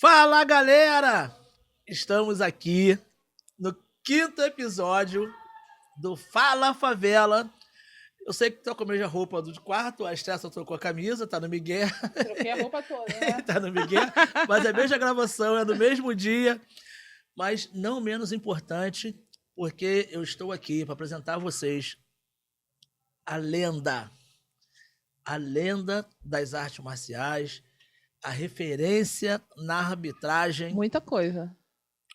Fala, galera! Estamos aqui no 5º episódio do Fala Favela. Eu sei que tu com a mesma roupa do quarto, a Esther só trocou a camisa, tá no Miguel. Troquei a roupa toda, né? Tá no Miguel, mas é a mesma gravação, é no mesmo dia. Mas não menos importante, porque eu estou aqui para apresentar a vocês a lenda das artes marciais, a referência na arbitragem. Muita coisa.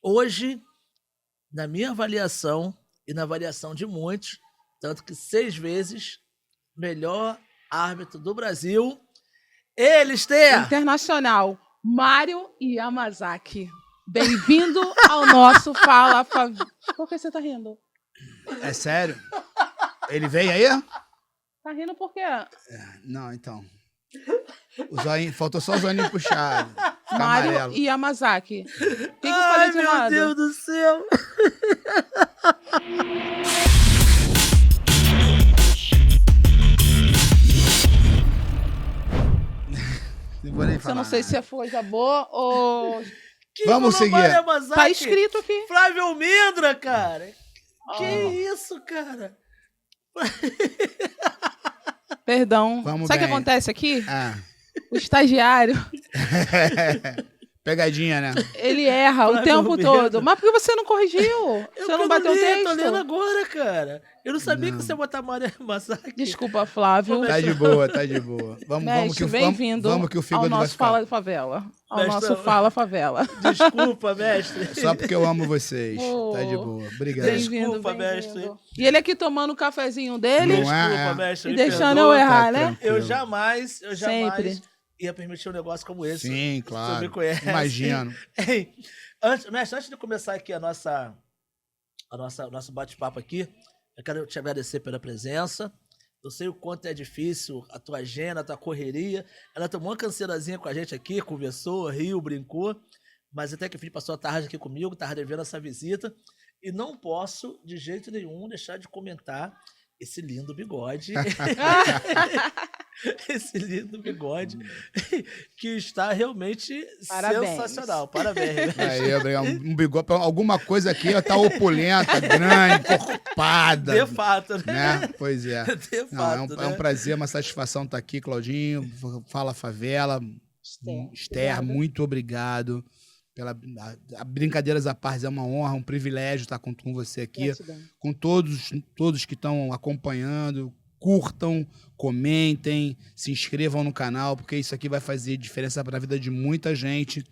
Hoje, na minha avaliação e na avaliação de muitos, tanto que 6 vezes melhor árbitro do Brasil, ele, Esther! Internacional, Mário Yamazaki. Bem-vindo ao nosso Fala Favela. Por que você tá rindo? É sério? Ele veio aí? Tá rindo por quê? Não, então. O zoinho, faltou só o zoinho puxado. Ficar Mário amarelo. Yamazaki. O que eu Ai, falei de meu errado? Deus do céu! Não vou nem Eu falar. não sei se é coisa boa ou... Quem Vamos falou seguir. Mário Yamazaki? Tá escrito aqui. Flávio Almendra, cara! Que Ah. isso, cara? Perdão. Vamos Sabe o que bem. acontece aqui? Ah. O estagiário, Pegadinha, né? ele erra o Flávio tempo Almendra. todo. Mas por que você não corrigiu? Eu Você não tô bateu o lendo, tô texto? lendo agora, cara. Eu não sabia Não. que você ia botar Mário Yamazaki. Desculpa, Flávio. Tá de boa, tá de boa. Vamos que Mestre, o bem-vindo vamos que o ao fígado vai nosso ficar. Fala Favela. Ao Mestre, nosso Fala Favela. Desculpa, mestre. Só porque eu amo vocês. Oh. Tá de boa. Obrigado. Bem-vindo, Desculpa, bem-vindo. mestre. E ele aqui tomando o cafezinho dele Não é? Desculpa, mestre. e me deixando perdoa. eu errar, Tá né? tranquilo. Eu jamais Sempre. ia permitir um negócio como esse. Sim, Você claro. me conhece. Imagino. Ei, mestre, antes de começar aqui o nosso bate-papo aqui, eu quero te agradecer pela presença. Eu sei o quanto é difícil a tua agenda, a tua correria. Ela tomou uma canseirazinha com a gente aqui, conversou, riu, brincou. Mas até que enfim passou a tarde aqui comigo, estava devendo essa visita. E não posso, de jeito nenhum, deixar de comentar esse lindo bigode. Esse lindo bigode que está realmente Parabéns. sensacional. Parabéns. Aí, obrigado. Um bigode, alguma coisa aqui ó, tá opulenta, grande, encorpada. De fato, né? Né? Pois é. De Não, fato, é um né? prazer, uma satisfação estar aqui, Claudinho. Fala Favela. Esther, obrigada. muito obrigado. Brincadeiras à parte, é uma honra, um privilégio estar com você aqui. Gratidão. Com todos que estão acompanhando. Curtam, comentem, se inscrevam no canal, porque isso aqui vai fazer diferença para a vida de muita gente.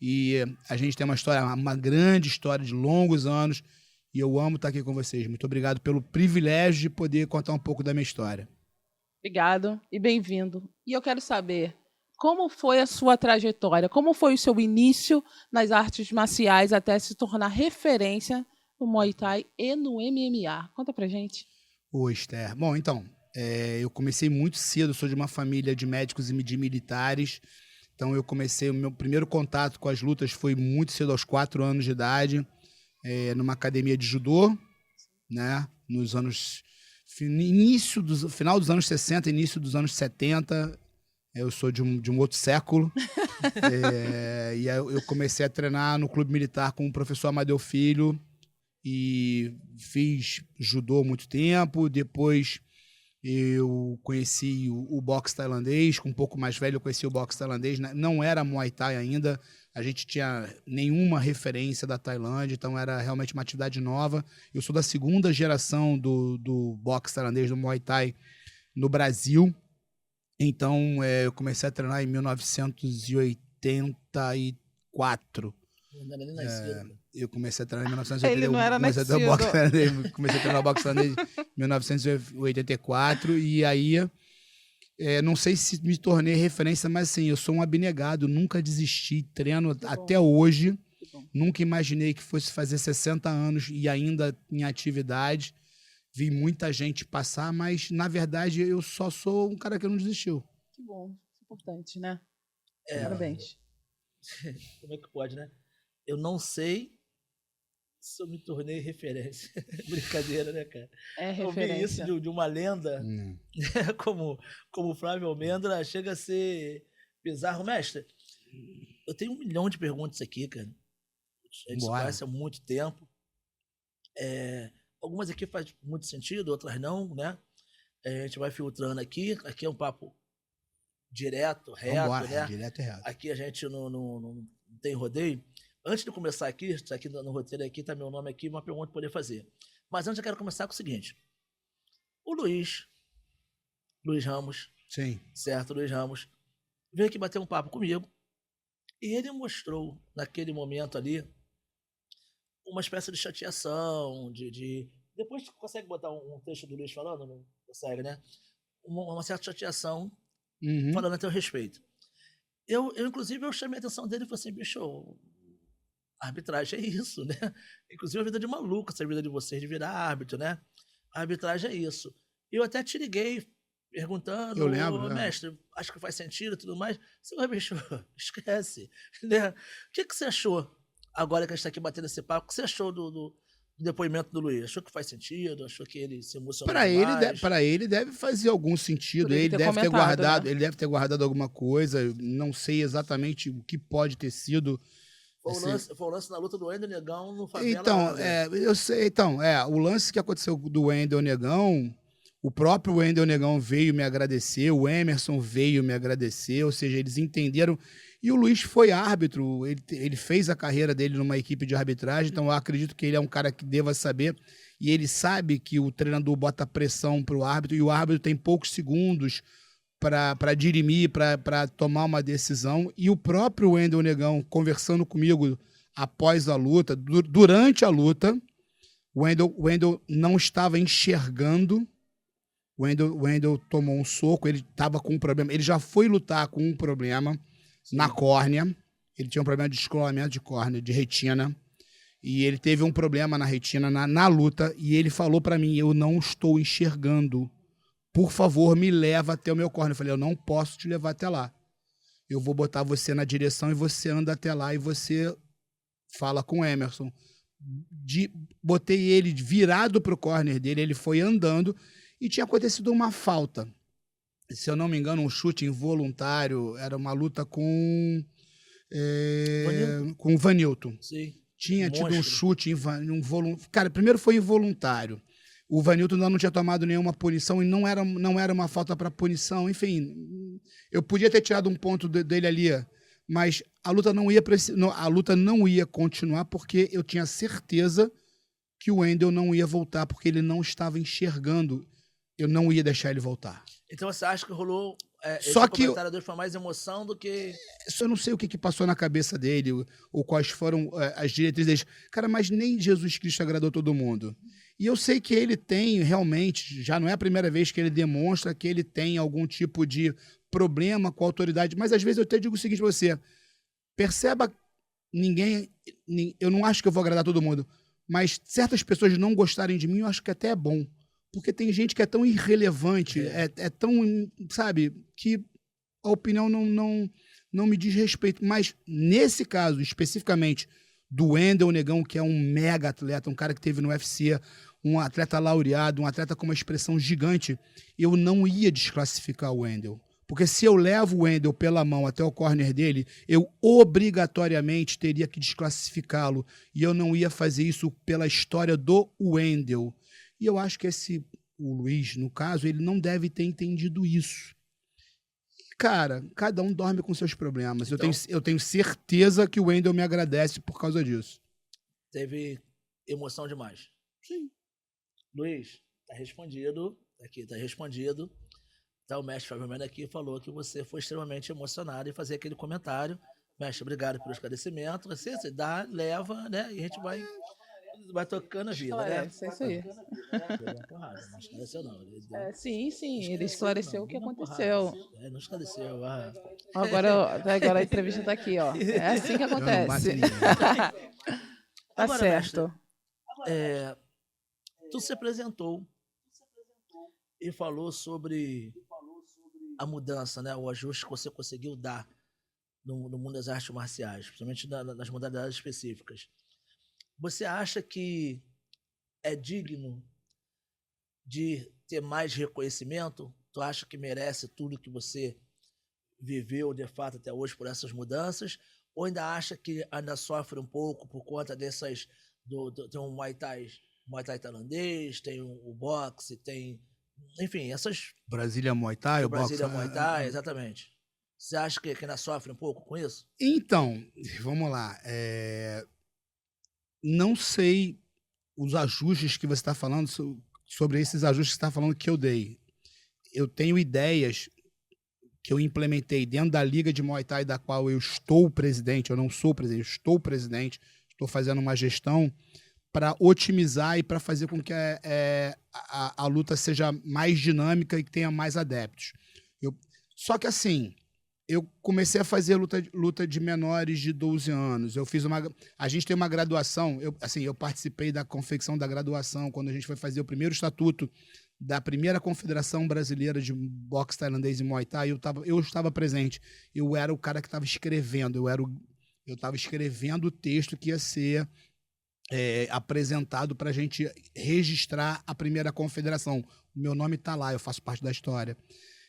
E a gente tem uma grande história de longos anos. E eu amo estar aqui com vocês. Muito obrigado pelo privilégio de poder contar um pouco da minha história. Obrigado e bem-vindo. E eu quero saber, como foi a sua trajetória? Como foi o seu início nas artes marciais até se tornar referência no Muay Thai e no MMA? Conta pra gente. Ô, Esther. Bom, então, eu comecei muito cedo, sou de uma família de médicos e de militares, então o meu primeiro contato com as lutas foi muito cedo, aos 4 anos de idade, numa academia de judô, né, nos anos, final dos anos 60, início dos anos 70, eu sou de um outro século, e aí eu comecei a treinar no clube militar com o professor Amadeu Filho, e fiz judô há muito tempo. Depois eu conheci o boxe tailandês, com um pouco mais velho eu conheci o boxe tailandês, não era Muay Thai ainda, a gente tinha nenhuma referência da Tailândia, então era realmente uma atividade nova. Eu sou da segunda geração do boxe tailandês, do Muay Thai no Brasil, então eu comecei a treinar em 1984. Não era nem nascido. Eu comecei a treinar em 1984. Ele não era nascido. Comecei a treinar boxe tailandês em 1984. E aí, não sei se me tornei referência, mas assim, eu sou um abnegado. Nunca desisti, treino até hoje. Nunca imaginei que fosse fazer 60 anos e ainda em atividade. Vi muita gente passar, mas na verdade eu só sou um cara que não desistiu. Que bom, importante, né? É, Parabéns. como é que pode, né? Eu não sei se eu me tornei referência. Brincadeira, né, cara? É Ouvir isso referência. de uma lenda como o Flávio Almendra chega a ser bizarro. Mestre, Eu tenho 1 milhão de perguntas aqui, cara. A gente se Bora. conhece há muito tempo. Algumas aqui faz muito sentido, outras não, né? A gente vai filtrando aqui. Aqui é um papo direto, reto, Vambora, né? direto e reto. Aqui a gente não tem rodeio. Antes de começar aqui, está aqui no roteiro aqui, tá meu nome aqui, uma pergunta para poder fazer. Mas antes eu quero começar com o seguinte. O Luiz Ramos, Sim. certo? Luiz Ramos, veio aqui bater um papo comigo e ele mostrou, naquele momento ali, uma espécie de chateação, Depois tu consegue botar um texto do Luiz falando? Não consegue, né? Uma certa chateação Uhum. falando a teu respeito. Inclusive, eu chamei a atenção dele e falei assim, bicho, a arbitragem é isso, né? Inclusive a vida de maluco, essa vida de vocês de virar árbitro, né? A arbitragem é isso. Eu até te liguei perguntando, Eu lembro, mestre, acho que faz sentido e tudo mais. Você, bicho, esquece, né? O que você achou, agora que a gente está aqui batendo esse papo, o que você achou do depoimento do Luiz? Achou que faz sentido? Achou que ele se emocionou demais? Para ele deve fazer algum sentido. Ele deve ter guardado, né? Ele deve ter guardado alguma coisa. Eu não sei exatamente o que pode ter sido. Foi o lance na luta do Wendel Negão no Favela. Então, eu sei. Então, o lance que aconteceu do Wendel Negão, o próprio Wendel Negão veio me agradecer, o Emerson veio me agradecer, ou seja, eles entenderam. E o Luiz foi árbitro, ele fez a carreira dele numa equipe de arbitragem, então eu acredito que ele é um cara que deva saber, e ele sabe que o treinador bota pressão para o árbitro, e o árbitro tem poucos segundos para dirimir, para tomar uma decisão. E o próprio Wendel Negão, conversando comigo após a luta, durante a luta, o Wendel não estava enxergando. O Wendel tomou um soco, ele estava com um problema. Ele já foi lutar com um problema na córnea. Ele tinha um problema de descolamento de córnea, de retina. E ele teve um problema na retina na luta. E ele falou para mim, eu não estou enxergando. Por favor, me leva até o meu córnea. Eu falei, eu não posso te levar até lá. Eu vou botar você na direção e você anda até lá e você fala com o Emerson. Botei ele virado pro corner dele, ele foi andando e tinha acontecido uma falta. Se eu não me engano, um chute involuntário, era uma luta com o Vanilton. Sim. Tinha tido um chute involuntário. Cara, primeiro foi involuntário. O Vanilton ainda não tinha tomado nenhuma punição e não era uma falta para punição. Enfim, eu podia ter tirado um ponto dele ali, mas a luta não ia continuar porque eu tinha certeza que o Wendel não ia voltar porque ele não estava enxergando. Eu não ia deixar ele voltar. Então você acha que rolou Só que comentário dele foi mais emoção do que... Eu não sei o que passou na cabeça dele ou quais foram as diretrizes dele. Cara, mas nem Jesus Cristo agradou todo mundo. E eu sei que ele tem realmente, já não é a primeira vez que ele demonstra que ele tem algum tipo de problema com a autoridade, mas às vezes eu até digo o seguinte pra você, perceba, eu não acho que eu vou agradar todo mundo, mas certas pessoas não gostarem de mim, eu acho que até é bom. Porque tem gente que é tão irrelevante, é tão, sabe, que a opinião não me diz respeito. Mas nesse caso, especificamente, do Wendel Negão, que é um mega atleta, um cara que teve no UFC, um atleta laureado, um atleta com uma expressão gigante, eu não ia desclassificar o Wendel. Porque se eu levo o Wendel pela mão até o corner dele, eu obrigatoriamente teria que desclassificá-lo. E eu não ia fazer isso pela história do Wendel. E eu acho que o Luiz, no caso, ele não deve ter entendido isso. Cara, cada um dorme com seus problemas. Então, eu tenho certeza que o Wendel me agradece por causa disso. Teve emoção demais. Sim. Luiz, tá respondido. Aqui, tá respondido. Então, o mestre Fábio Mena aqui falou que você foi extremamente emocionado em fazer aquele comentário. Mestre, obrigado pelo esclarecimento. Você dá, leva, né? E a gente vai tocando a vida, né? É isso aí. Não esclareceu, não. Sim, ele esclareceu o que aconteceu. Não esclareceu. Agora a entrevista tá aqui, ó. É assim que acontece. Tá agora, certo. Mestre, tu se apresentou e falou sobre a mudança, né? O ajuste que você conseguiu dar no mundo das artes marciais, principalmente nas modalidades específicas. Você acha que é digno de ter mais reconhecimento? Tu acha que merece tudo que você viveu de fato até hoje por essas mudanças? Ou ainda acha que ainda sofre um pouco por conta dessas. Tem um Muay Thai tailandês, tem o boxe, tem. Enfim, essas. Brasília Muay Thai, O o boxe. Brasília Muay Thai, exatamente. Você acha que ainda sofre um pouco com isso? Então, vamos lá. Não sei os ajustes que você está falando, sobre esses ajustes que você está falando que eu dei. Eu tenho ideias que eu implementei dentro da Liga de Muay Thai, da qual eu estou presidente, eu não sou presidente, eu estou presidente, estou fazendo uma gestão para otimizar e para fazer com que a luta seja mais dinâmica e que tenha mais adeptos. Só que assim, eu comecei a fazer luta de menores de 12 anos. A gente tem uma graduação, eu participei da confecção da graduação, quando a gente foi fazer o primeiro estatuto da primeira Confederação Brasileira de Boxe Tailandês e Muay Thai, eu estava presente. Eu era o cara que estava escrevendo, eu estava escrevendo o texto que ia ser apresentado para a gente registrar a primeira confederação. O meu nome está lá, eu faço parte da história.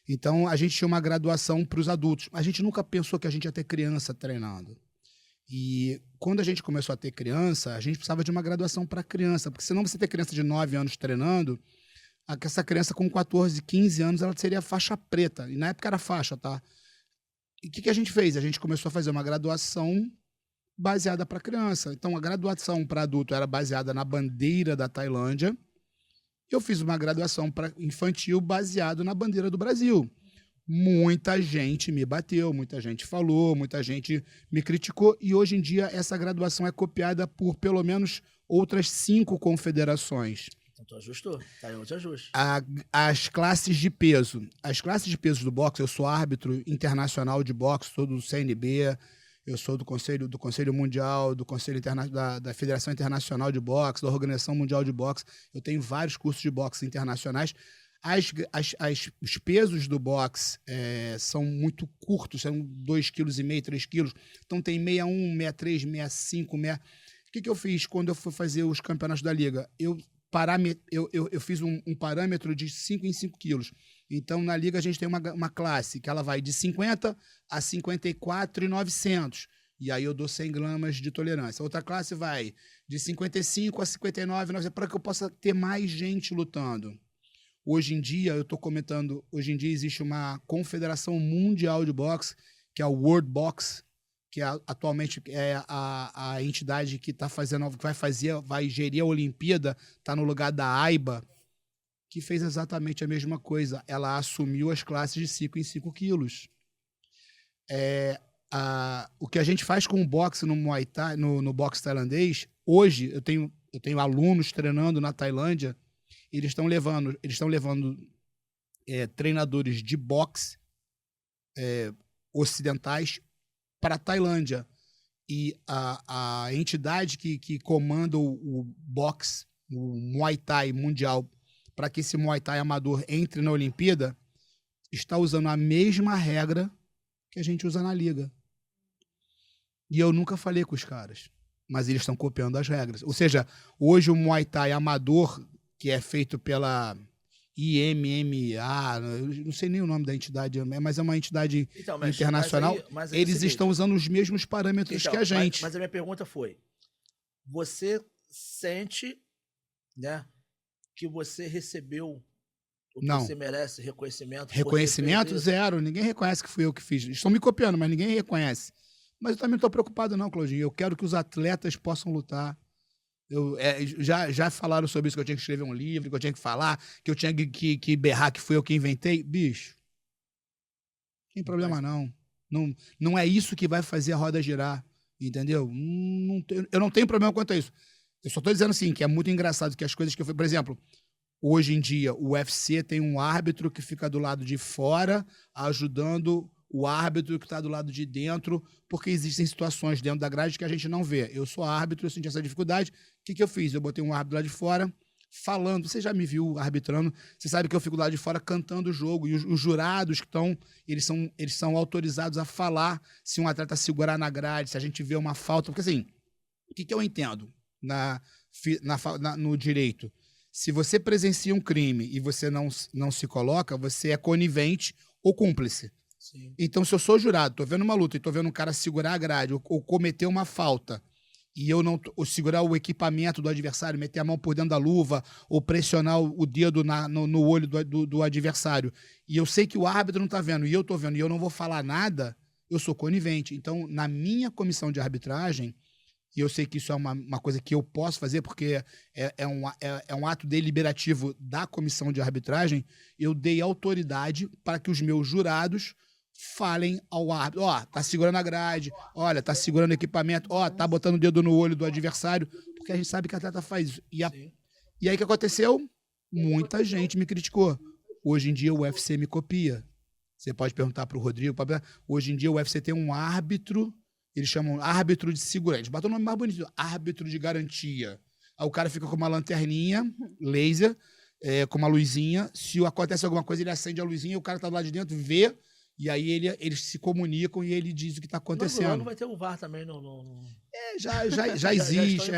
Então, a gente tinha uma graduação para os adultos. A gente nunca pensou que a gente ia ter criança treinando. E quando a gente começou a ter criança, a gente precisava de uma graduação para criança, porque senão você ter criança de 9 anos treinando, essa criança com 14, 15 anos, ela seria faixa preta. E na época era faixa, tá? E o que a gente fez? A gente começou a fazer uma graduação baseada para criança. Então, a graduação para adulto era baseada na bandeira da Tailândia. Eu fiz uma graduação para infantil baseado na bandeira do Brasil. Muita gente me bateu, muita gente falou, muita gente me criticou. E hoje em dia essa graduação é copiada por pelo menos outras 5 confederações. Então tu ajustou, tá aí outro ajuste. As classes de peso. As classes de peso do boxe, eu sou árbitro internacional de boxe, sou do CNB, eu sou do Conselho Mundial, do Conselho da Federação Internacional de Boxe, da Organização Mundial de Boxe. Eu tenho vários cursos de boxe internacionais. Os pesos do boxe são muito curtos, são 2,5 kg, 3 kg. Então tem 61, 63, 65, 60. O que eu fiz quando eu fui fazer os campeonatos da Liga? Eu fiz um parâmetro de 5 em 5 quilos. Então, na Liga, a gente tem uma classe que ela vai de 50 a 54,900. E aí eu dou 100 gramas de tolerância. Outra classe vai de 55 a 59,900, para que eu possa ter mais gente lutando. Hoje em dia, eu estou comentando, hoje em dia existe uma confederação mundial de boxe, que é o World Box, que atualmente é a entidade que está fazendo, que vai gerir a Olimpíada, está no lugar da AIBA, que fez exatamente a mesma coisa. Ela assumiu as classes de 5 em 5 quilos. O que a gente faz com o boxe no Muay Thai, no boxe tailandês, hoje eu tenho alunos treinando na Tailândia, eles estão levando treinadores de boxe ocidentais para a Tailândia. E a entidade que comanda o boxe, o Muay Thai mundial, para que esse Muay Thai amador entre na Olimpíada, está usando a mesma regra que a gente usa na Liga. E eu nunca falei com os caras, mas eles estão copiando as regras. Ou seja, hoje o Muay Thai amador, que é feito pela IMMA, eu não sei nem o nome da entidade, mas é uma entidade internacional, eles estão usando os mesmos parâmetros que a gente. Mas a minha pergunta foi, você sente, né, que você recebeu o que você merece, reconhecimento? Reconhecimento zero, ninguém reconhece que fui eu que fiz. Eles estão me copiando, mas ninguém reconhece. Mas eu também não estou preocupado não, Claudinho. Eu quero que os atletas possam lutar. Já falaram sobre isso, que eu tinha que escrever um livro, que eu tinha que falar, que eu tinha que berrar que fui eu que inventei. Bicho, não tem problema não. Não é isso que vai fazer a roda girar, entendeu? Eu não tenho problema quanto a isso. Eu só estou dizendo assim, que é muito engraçado que as coisas que eu fui... Por exemplo, hoje em dia, o UFC tem um árbitro que fica do lado de fora, ajudando o árbitro que está do lado de dentro, porque existem situações dentro da grade que a gente não vê. Eu sou árbitro, eu senti essa dificuldade. O que eu fiz? Eu botei um árbitro lá de fora, falando. Você já me viu arbitrando, você sabe que eu fico lá de fora cantando o jogo, e os jurados que estão, eles são autorizados a falar se um atleta segurar na grade, se a gente vê uma falta. Porque assim, o que eu entendo no direito? Se você presencia um crime e você não se coloca, você é conivente ou cúmplice. Sim. Então, se eu sou jurado, tô vendo uma luta e tô vendo um cara segurar a grade ou cometer uma falta e eu não ou segurar o equipamento do adversário, meter a mão por dentro da luva ou pressionar o dedo no olho do adversário, e eu sei que o árbitro não tá vendo e eu tô vendo e eu não vou falar nada, eu sou conivente. Então, na minha comissão de arbitragem, e eu sei que isso é uma coisa que eu posso fazer, porque é um ato deliberativo da comissão de arbitragem, eu dei autoridade para que os meus jurados falem ao árbitro. Ó, tá segurando a grade, olha, tá segurando o equipamento, ó, tá botando o dedo no olho do adversário, porque a gente sabe que o atleta faz isso. E aí o que aconteceu? Muita gente me criticou. Hoje em dia o UFC me copia. Você pode perguntar pro Rodrigo, hoje em dia o UFC tem um árbitro, eles chamam árbitro de segurança. Eles botam o nome mais bonito, árbitro de garantia. Aí o cara fica com uma lanterninha, laser, com uma luzinha. Se acontece alguma coisa, ele acende a luzinha e o cara tá lá de dentro, vê, e aí eles se comunicam e ele diz o que tá acontecendo. Logo vai ter o VAR também no... Já existe,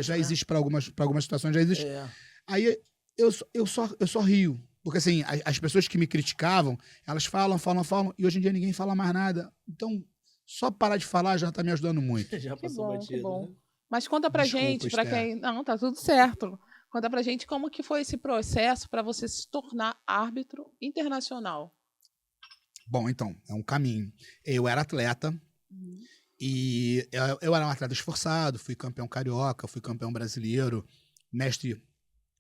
já existe para algumas situações, já existe. Aí eu só rio. Porque assim, as pessoas que me criticavam, elas falam, e hoje em dia ninguém fala mais nada. Então, só parar de falar já tá me ajudando muito. Já Que passou bom, batido, que bom. né? Mas conta pra Desculpa, gente, pra Esther. quem... Não, tá tudo certo. Conta pra gente como que foi esse processo para você se tornar árbitro internacional. Bom, então, é um caminho. Eu era atleta e eu era um atleta esforçado, fui campeão carioca, fui campeão brasileiro, mestre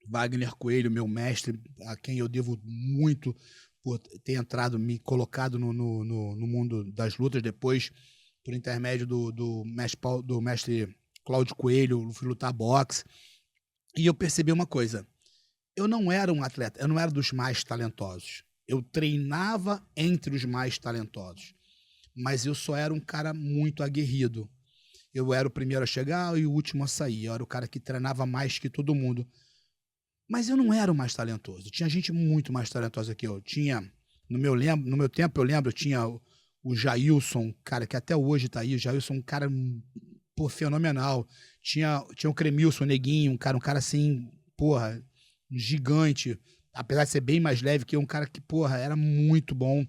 Wagner Coelho, meu mestre, a quem eu devo muito por ter entrado, me colocado no mundo das lutas, depois, por intermédio do mestre Cláudio Coelho, eu fui lutar boxe, e eu percebi uma coisa, eu não era um atleta, eu não era dos mais talentosos, eu treinava entre os mais talentosos, mas eu só era um cara muito aguerrido, eu era o primeiro a chegar e o último a sair, eu era o cara que treinava mais que todo mundo. Mas eu não era o mais talentoso. Tinha gente muito mais talentosa que eu. Tinha, no meu tempo, eu lembro, tinha o Jailson, cara, que até hoje tá aí. O Jailson, um cara, pô, fenomenal. Tinha o Cremilson, o Neguinho, um cara assim, porra, gigante. Apesar de ser bem mais leve que eu, um cara que, porra, era muito bom.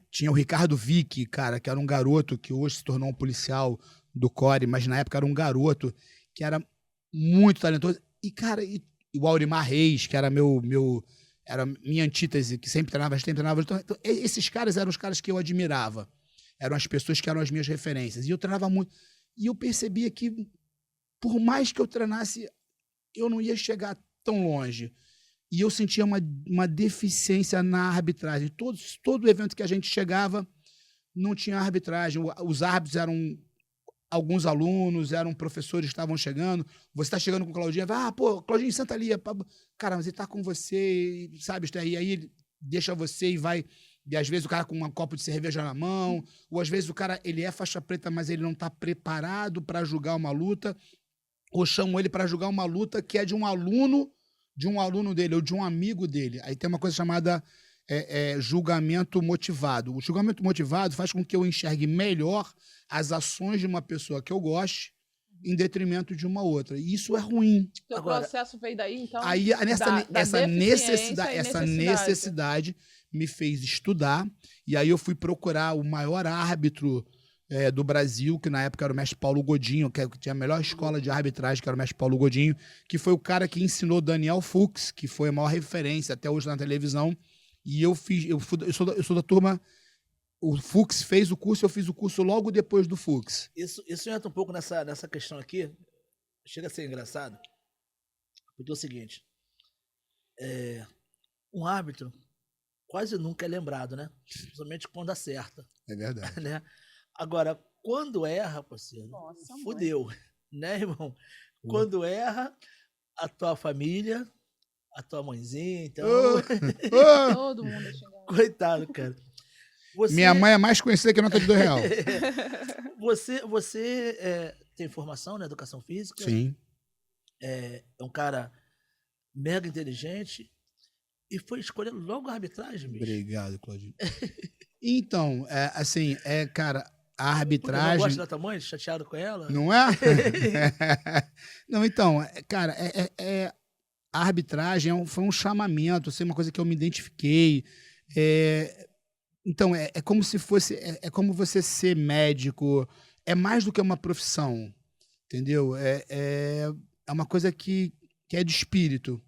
Tinha o Ricardo Vick, cara, que era um garoto que hoje se tornou um policial do CORE, mas na época era um garoto que era muito talentoso. E, cara, o Aurimar Reis, que era era minha antítese, que sempre treinava. Então, esses caras eram os caras que eu admirava. Eram as pessoas que eram as minhas referências. E eu treinava muito. E eu percebia que, por mais que eu treinasse, eu não ia chegar tão longe. E eu sentia uma deficiência na arbitragem. Todo evento que a gente chegava, não tinha arbitragem. Os árbitros eram... Alguns alunos, eram professores que estavam chegando. Você está chegando com o Claudinho, Claudinho, senta ali. Cara, mas ele está com você, sabe? E aí ele deixa você e vai. E às vezes o cara com um copo de cerveja na mão, ou às vezes o cara, ele é faixa preta, mas ele não está preparado para julgar uma luta, ou chamam ele para julgar uma luta que é de um aluno dele, ou de um amigo dele. Aí tem uma coisa chamada julgamento motivado. O julgamento motivado faz com que eu enxergue melhor as ações de uma pessoa que eu goste em detrimento de uma outra. E isso é ruim. O processo veio daí, então? Aí essa necessidade me fez estudar, e aí eu fui procurar o maior árbitro do Brasil, que na época era o mestre Paulo Godinho, que tinha a melhor escola de arbitragem, que era o mestre Paulo Godinho, que foi o cara que ensinou Daniel Fux, que foi a maior referência até hoje na televisão. E eu sou da turma. O Fux fez o curso, eu fiz o curso logo depois do Fux. Isso entra um pouco nessa questão aqui. Chega a ser engraçado. Porque é o seguinte: um árbitro quase nunca é lembrado, né? Principalmente quando acerta. É verdade. Né? Agora, quando erra, parceiro, fudeu. Né, irmão? Quando erra, a tua família, a tua mãezinha, então... Todo mundo xingando. Coitado, cara. Minha mãe é mais conhecida que a nota de R$2. Você tem formação na educação física? Sim. É um cara mega inteligente e foi escolher logo a arbitragem, bicho. Obrigado, Claudinho. Então, cara, a arbitragem... Não gosta da tua mãe? Chateado com ela? Não é? Não, então, cara, a arbitragem foi um chamamento, uma coisa que eu me identifiquei. Então, é como se fosse... É como você ser médico. É mais do que uma profissão, entendeu? É uma coisa que é de espírito,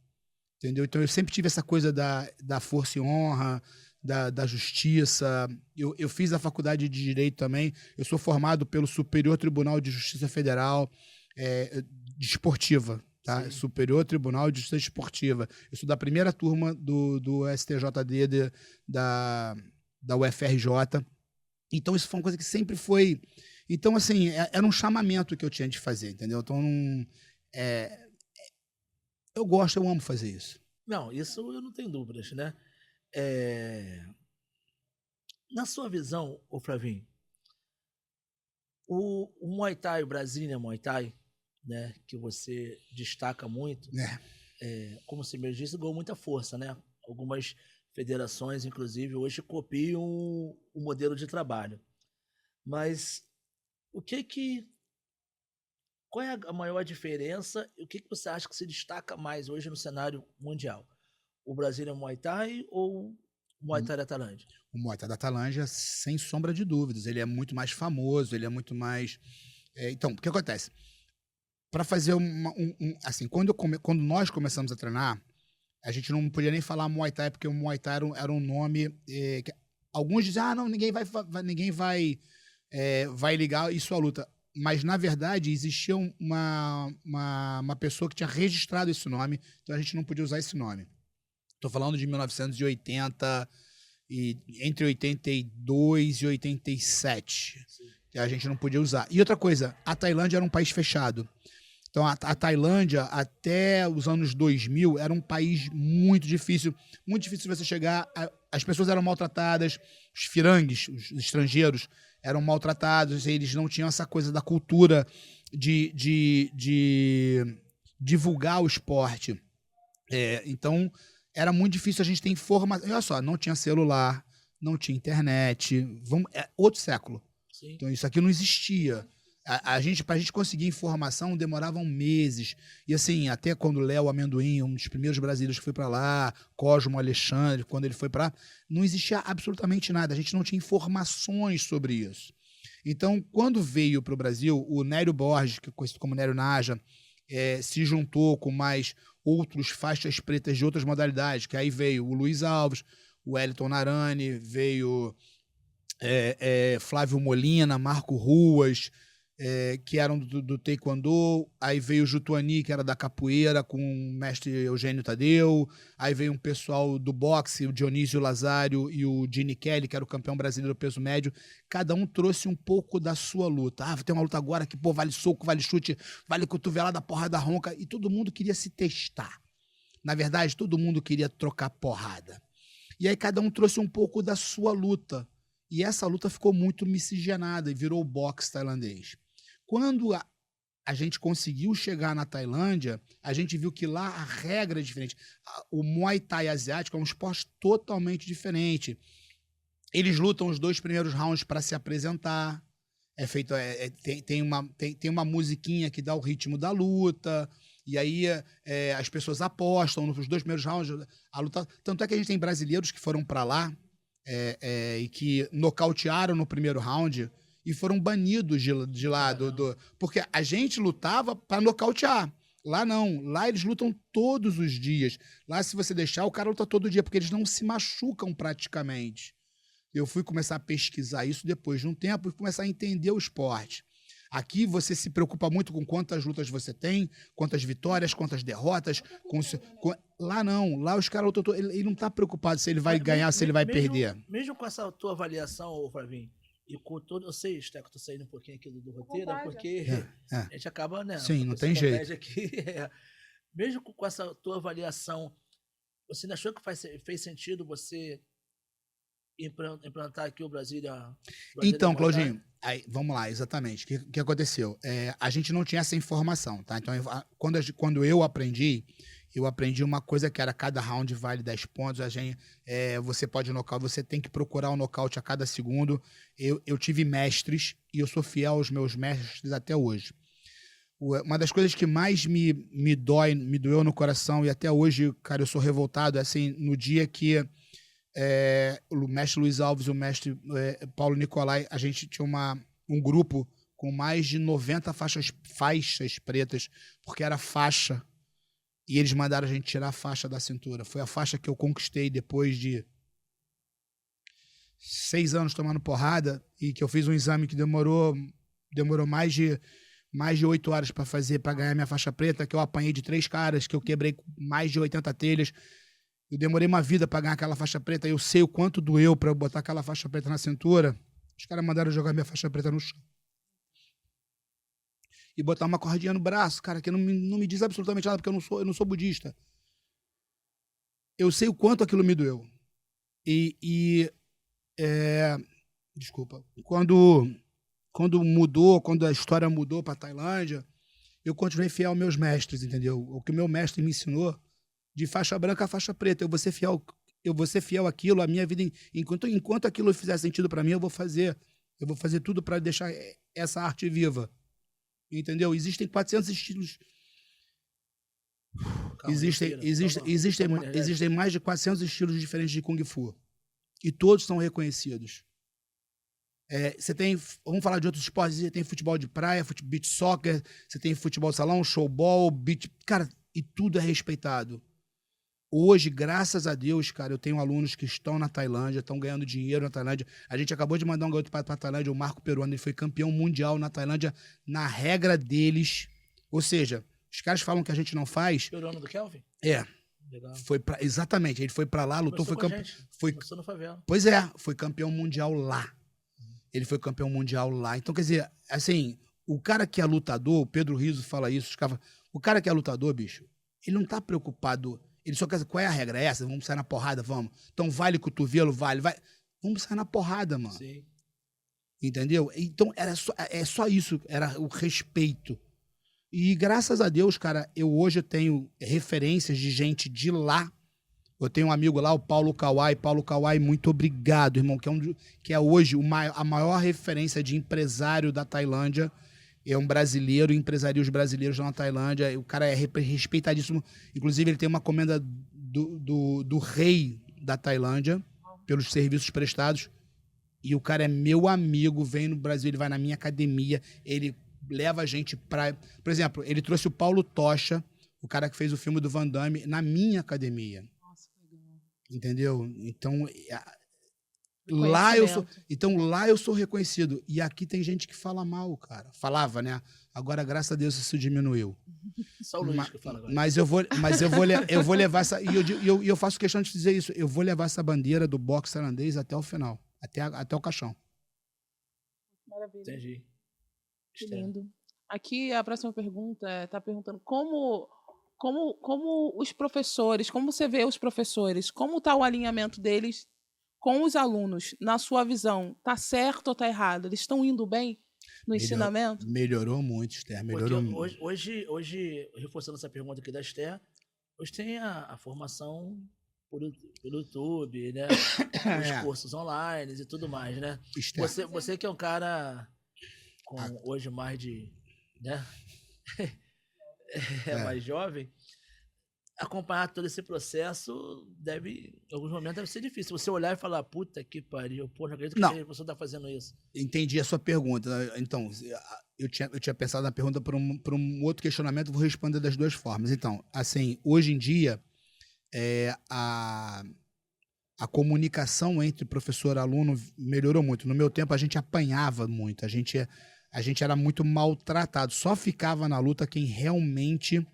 entendeu? Então, eu sempre tive essa coisa da força e honra, da justiça. Eu fiz a faculdade de Direito também. Eu sou formado pelo Superior Tribunal de Justiça Federal, desportiva, tá? Sim. Superior Tribunal de Justiça Esportiva. Eu sou da primeira turma do STJD da UFRJ. Então, isso foi uma coisa que sempre foi... Então, assim, era um chamamento que eu tinha de fazer, entendeu? Então, eu gosto, eu amo fazer isso. Não, isso eu não tenho dúvidas, né? Na sua visão, ô Flavinho, o Muay Thai, o Brazilian Muay Thai, né, que você destaca muito, como você mesmo disse, ganhou muita força, né? Algumas federações, inclusive, hoje copiam o modelo de trabalho. Mas qual é a maior diferença e o que você acha que se destaca mais hoje no cenário mundial? O Brazilian Muay Thai ou o Muay Thai da Tailândia? O Muay Thai da Tailândia, sem sombra de dúvidas, ele é muito mais famoso, ele é muito mais... Então, o que acontece? Para fazer assim, quando nós começamos a treinar, a gente não podia nem falar Muay Thai, porque o Muay Thai era um nome... que alguns dizem, não, ninguém vai ligar isso à luta. Mas, na verdade, existia uma pessoa que tinha registrado esse nome, então a gente não podia usar esse nome. Estou falando de 1980, entre 82 e 87. Que a gente não podia usar. E outra coisa, a Tailândia era um país fechado. Então, a Tailândia, até os anos 2000, era um país muito difícil de você chegar. As pessoas eram maltratadas, os firangues, os estrangeiros, eram maltratados, eles não tinham essa coisa da cultura de divulgar o esporte. Então, era muito difícil a gente ter informação. Olha só, não tinha celular, não tinha internet. Outro século. Sim. Então, isso aqui não existia. Pra gente conseguir informação, demoravam meses. E assim, até quando o Léo Amendoim, um dos primeiros brasileiros que foi para lá, Cosmo Alexandre, quando ele foi para lá, não existia absolutamente nada. A gente não tinha informações sobre isso. Então, quando veio para o Brasil, o Nélio Borges, que é conhecido como Nélio Naja, se juntou com mais outros faixas pretas de outras modalidades, que aí veio o Luiz Alves, o Wellington Narani, veio Flávio Molina, Marco Ruas, que eram do Taekwondo, aí veio o Jutuani, que era da capoeira, com o mestre Eugênio Tadeu, aí veio um pessoal do boxe, o Dionísio Lazário e o Gini Kelly, que era o campeão brasileiro do peso médio. Cada um trouxe um pouco da sua luta. Tem uma luta agora que, vale soco, vale chute, vale cotovelada, porrada ronca, e todo mundo queria se testar. Na verdade, todo mundo queria trocar porrada. E aí cada um trouxe um pouco da sua luta. E essa luta ficou muito miscigenada e virou o boxe tailandês. Quando a gente conseguiu chegar na Tailândia, a gente viu que lá a regra é diferente. O Muay Thai asiático é um esporte totalmente diferente. Eles lutam os 2 primeiros rounds para se apresentar. Tem uma musiquinha que dá o ritmo da luta. E aí as pessoas apostam nos 2 primeiros rounds. A luta, tanto é que a gente tem brasileiros que foram para lá e que nocautearam no primeiro round e foram banidos de lá. Porque a gente lutava para nocautear. Lá não. Lá eles lutam todos os dias. Lá, se você deixar, o cara luta todo dia, porque eles não se machucam praticamente. Eu fui começar a pesquisar isso depois de um tempo e começar a entender o esporte. Aqui você se preocupa muito com quantas lutas você tem, quantas vitórias, quantas derrotas. Lá não. Lá os caras lutam. Ele não está preocupado se ele vai ganhar, se ele vai perder. Mesmo com essa tua avaliação, Flavinho, e com todo... Eu sei, Steco, tô saindo um pouquinho aqui do roteiro, porque a gente acaba, né? Sim, não tem jeito. Aqui, Mesmo com essa tua avaliação, você não achou que fez sentido você implantar aqui o Brasil? Então, Claudinho, aí, vamos lá, exatamente. O que aconteceu? A gente não tinha essa informação, tá? Então, quando eu aprendi uma coisa que era cada round vale 10 pontos. Você pode nocaute, você tem que procurar o nocaute a cada segundo. Eu tive mestres e eu sou fiel aos meus mestres até hoje. Uma das coisas que mais me doeu no coração, e até hoje, cara, eu sou revoltado, assim, no dia que o mestre Luiz Alves e o mestre Paulo Nicolai, a gente tinha um grupo com mais de 90 faixas pretas, porque era faixa. E eles mandaram a gente tirar a faixa da cintura. Foi a faixa que eu conquistei depois de 6 anos tomando porrada e que eu fiz um exame que demorou mais de 8 horas para fazer, para ganhar minha faixa preta, que eu apanhei de 3 caras, que eu quebrei mais de 80 telhas. Eu demorei uma vida para ganhar aquela faixa preta. Eu sei o quanto doeu para eu botar aquela faixa preta na cintura. Os caras mandaram jogar minha faixa preta no chão. E botar uma cordinha no braço, cara, que não me diz absolutamente nada, porque eu não sou budista. Eu sei o quanto aquilo me doeu. Desculpa. Quando a história mudou para Tailândia, eu continuei fiel aos meus mestres, entendeu? O que o meu mestre me ensinou, de faixa branca a faixa preta, eu vou ser fiel àquilo, a minha vida, enquanto aquilo fizer sentido para mim, eu vou fazer tudo para deixar essa arte viva, entendeu? Existem 400 estilos, existem mais de 400 estilos diferentes de Kung Fu, e todos são reconhecidos. Você tem, vamos falar de outros esportes, você tem futebol de praia, beach soccer, você tem futebol de salão, showball, beach, cara, e tudo é respeitado. Hoje, graças a Deus, cara, eu tenho alunos que estão na Tailândia, estão ganhando dinheiro na Tailândia. A gente acabou de mandar um garoto para a Tailândia, o Marco Peruano, ele foi campeão mundial na Tailândia, na regra deles. Ou seja, os caras falam que a gente não faz. Peruano do Kelvin? Legal. Exatamente, ele foi para lá, lutou, foi campeão. Começou no favela. Pois é, foi campeão mundial lá. Ele foi campeão mundial lá. Então, quer dizer, assim, o cara que é lutador, o Pedro Rizzo fala isso, o cara que é lutador, bicho, ele não tá preocupado. Ele só quer dizer, qual é a regra? É essa? Vamos sair na porrada? Vamos. Então vale cotovelo? Vale. Vamos sair na porrada, mano. Sim. Entendeu? Então é só isso, era o respeito. E graças a Deus, cara, hoje eu tenho referências de gente de lá. Eu tenho um amigo lá, o Paulo Kawai. Paulo Kawai, muito obrigado, irmão, que é hoje a maior referência de empresário da Tailândia. É um brasileiro, empresaria os brasileiros lá na Tailândia. O cara é respeitadíssimo. Inclusive, ele tem uma comenda do rei da Tailândia pelos serviços prestados. E o cara é meu amigo, vem no Brasil, ele vai na minha academia, ele leva a gente pra... Por exemplo, ele trouxe o Paulo Tocha, o cara que fez o filme do Van Damme, na minha academia. Nossa, que legal. Entendeu? Então lá eu sou reconhecido. E aqui tem gente que fala mal, cara. Falava, né? Agora, graças a Deus, isso diminuiu. Só o Luiz que fala agora. Mas eu vou levar essa... E eu faço questão de dizer isso. Eu vou levar essa bandeira do boxe tailandês até o final. Até o caixão. Maravilha. Entendi. Que lindo. Aqui a próxima pergunta está perguntando como os professores, como você vê os professores, como está o alinhamento deles com os alunos, na sua visão, está certo ou está errado? Eles estão indo bem no ensinamento? Melhorou muito, Esther, melhorou muito. Hoje, reforçando essa pergunta aqui da Esther, hoje tem a formação pelo YouTube, né? Os cursos online e tudo mais, né? Esther. Você que é um cara com hoje mais de... né? Mais jovem, acompanhar todo esse processo em alguns momentos deve ser difícil. Você olhar e falar, puta que pariu, pô, não acredito que a pessoa tá fazendo isso. Entendi a sua pergunta. Então, eu tinha pensado na pergunta para um outro questionamento, vou responder das duas formas. Então, assim, hoje em dia, a comunicação entre professor e aluno melhorou muito. No meu tempo, a gente apanhava muito, a gente era muito maltratado. Só ficava na luta quem realmente...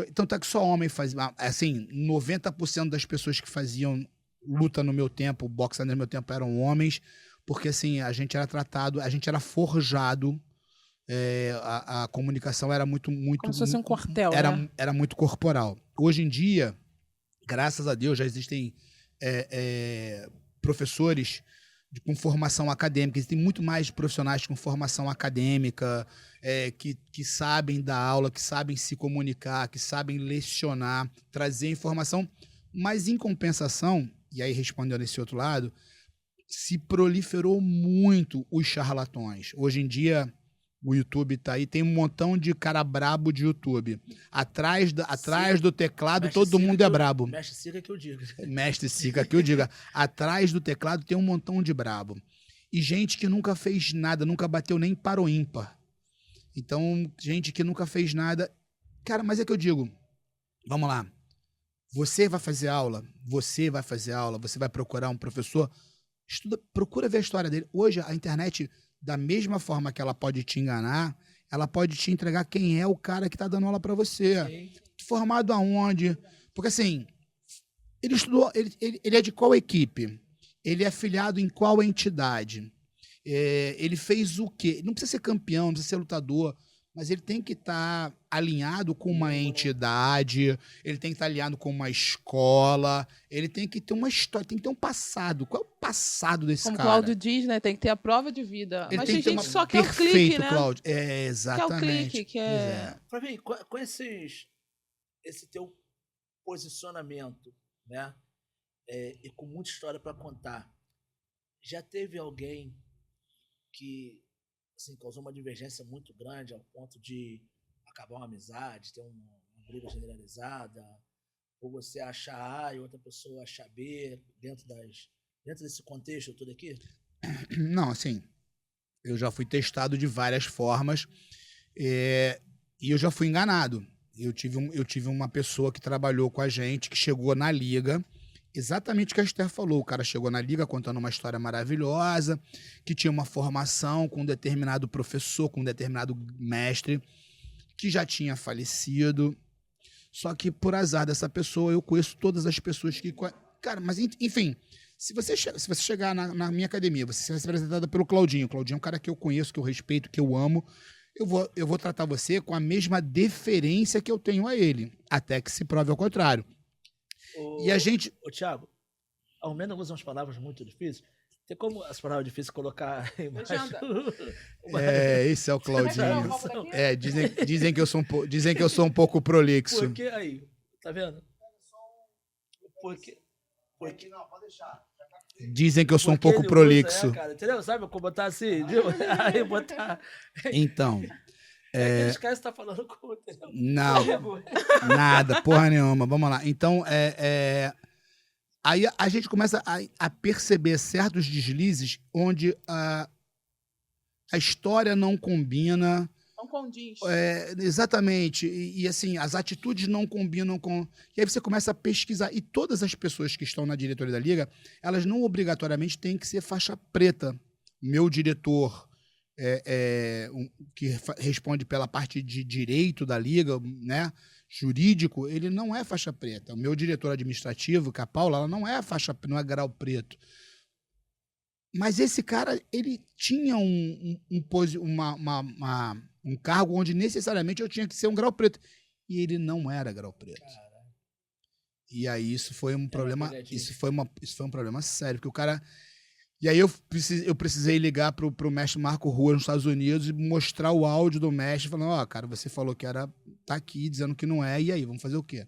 Então, tá que só homem fazia... Assim, 90% das pessoas que faziam luta no meu tempo, boxe no meu tempo, eram homens, porque assim, a gente era tratado, a gente era forjado, a comunicação era muito... Como se fosse um quartel, era muito corporal. Hoje em dia, graças a Deus, já existem professores com formação acadêmica, existem muito mais profissionais com formação acadêmica, que sabem dar aula, que sabem se comunicar, que sabem lecionar, trazer informação, mas em compensação, e aí respondendo esse outro lado, se proliferou muito os charlatões. Hoje em dia, O YouTube tá aí, tem um montão de cara brabo de YouTube. Atrás do teclado, Mestre todo Siga mundo que é eu- brabo. Mestre Siga que eu digo. Mestre Sica, que eu diga. Atrás do teclado tem um montão de brabo. E gente que nunca fez nada, nunca bateu nem para o ímpar. Então, gente que nunca fez nada. Cara, mas é que eu digo, vamos lá. Você vai fazer aula, você vai procurar um professor, estuda, procura ver a história dele. Hoje, a internet, da mesma forma que ela pode te enganar, ela pode te entregar quem é o cara que tá dando aula para você. Sim. Formado aonde? Porque assim, ele estudou, ele é de qual equipe? Ele é afiliado em qual entidade? Ele fez o quê? Não precisa ser campeão, não precisa ser lutador, mas ele tem que estar alinhado com uma entidade, ele tem que estar alinhado com uma escola, ele tem que ter uma história, tem que ter um passado. Qual é o passado desse Como o cara? Cláudio diz, né? Tem que ter a prova de vida. Ele Mas tem tem que ter gente uma... que só quer o Perfeito, clique, né? Cláudio. Quer o Exatamente. clique, que Pois é... Flavinho, com esse teu posicionamento, né? E com muita história para contar, já teve alguém que assim, causou uma divergência muito grande ao ponto de acabar uma amizade, ter uma briga generalizada, ou você achar A e outra pessoa achar B dentro desse contexto todo aqui? Não, assim, eu já fui testado de várias formas e eu já fui enganado. Eu tive uma pessoa que trabalhou com a gente, que chegou na liga, exatamente o que a Esther falou. O cara chegou na liga contando uma história maravilhosa, que tinha uma formação com um determinado professor, com um determinado mestre, que já tinha falecido. Só que, por azar dessa pessoa, eu conheço todas as pessoas que... Cara, mas enfim, se você chegar na minha academia, você vai ser apresentada pelo Claudinho. O Claudinho é um cara que eu conheço, que eu respeito, que eu amo. Eu vou tratar você com a mesma deferência que eu tenho a ele, até que se prove ao contrário. E a gente... Ô, Thiago, ao menos usa umas palavras muito difíceis. Tem como as palavras difíceis colocar embaixo? Esse é o Claudinho. Dizem que eu sou um pouco prolixo. Porque aí, tá vendo? Porque Não, pode deixar. Dizem que eu sou um porque pouco ele prolixo. usa, cara, entendeu? Sabe como botar assim? Viu? Aí botar... Então, Aqueles caras que tá falando com... Entendeu? não, nada, porra nenhuma. Vamos lá. Então, aí a gente começa a perceber certos deslizes onde a história não combina. Não condiz. Exatamente. E assim, as atitudes não combinam com... E aí você começa a pesquisar. E todas as pessoas que estão na diretoria da Liga, elas não obrigatoriamente têm que ser faixa preta. Meu diretor, que responde pela parte de direito da Liga, né, jurídico, ele não é faixa preta. O meu diretor administrativo, que é a Paula, ela não é não é grau preto. Mas esse cara, ele tinha um cargo onde necessariamente eu tinha que ser um grau preto. E ele não era grau preto. Caralho. E aí isso foi um problema. pegadinha. Isso foi um problema sério, porque o cara. E aí eu precisei ligar pro mestre Marco Rua nos Estados Unidos e mostrar o áudio do mestre, falando, ó, cara, você falou que era. Tá aqui, dizendo que não é, e aí, vamos fazer o quê?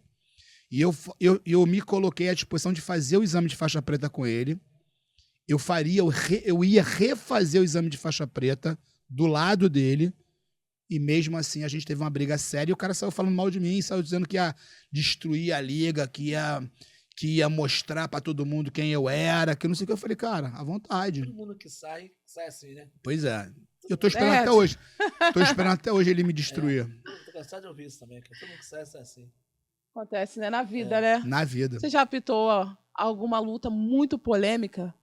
E eu me coloquei à disposição de fazer o exame de faixa preta com ele. Eu ia refazer o exame de faixa preta do lado dele, e mesmo assim a gente teve uma briga séria, e o cara saiu falando mal de mim, saiu dizendo que ia destruir a liga, que ia mostrar pra todo mundo quem eu era, que não sei o que. Eu falei, cara, à vontade. Todo mundo que sai assim, né? Pois é. Eu tô esperando até hoje. Tô esperando até hoje ele me destruir. Tô cansado de ouvir isso também, cara. Todo mundo que sai assim. Acontece, né? Na vida, né? Na vida. Você já apitou alguma luta muito polêmica?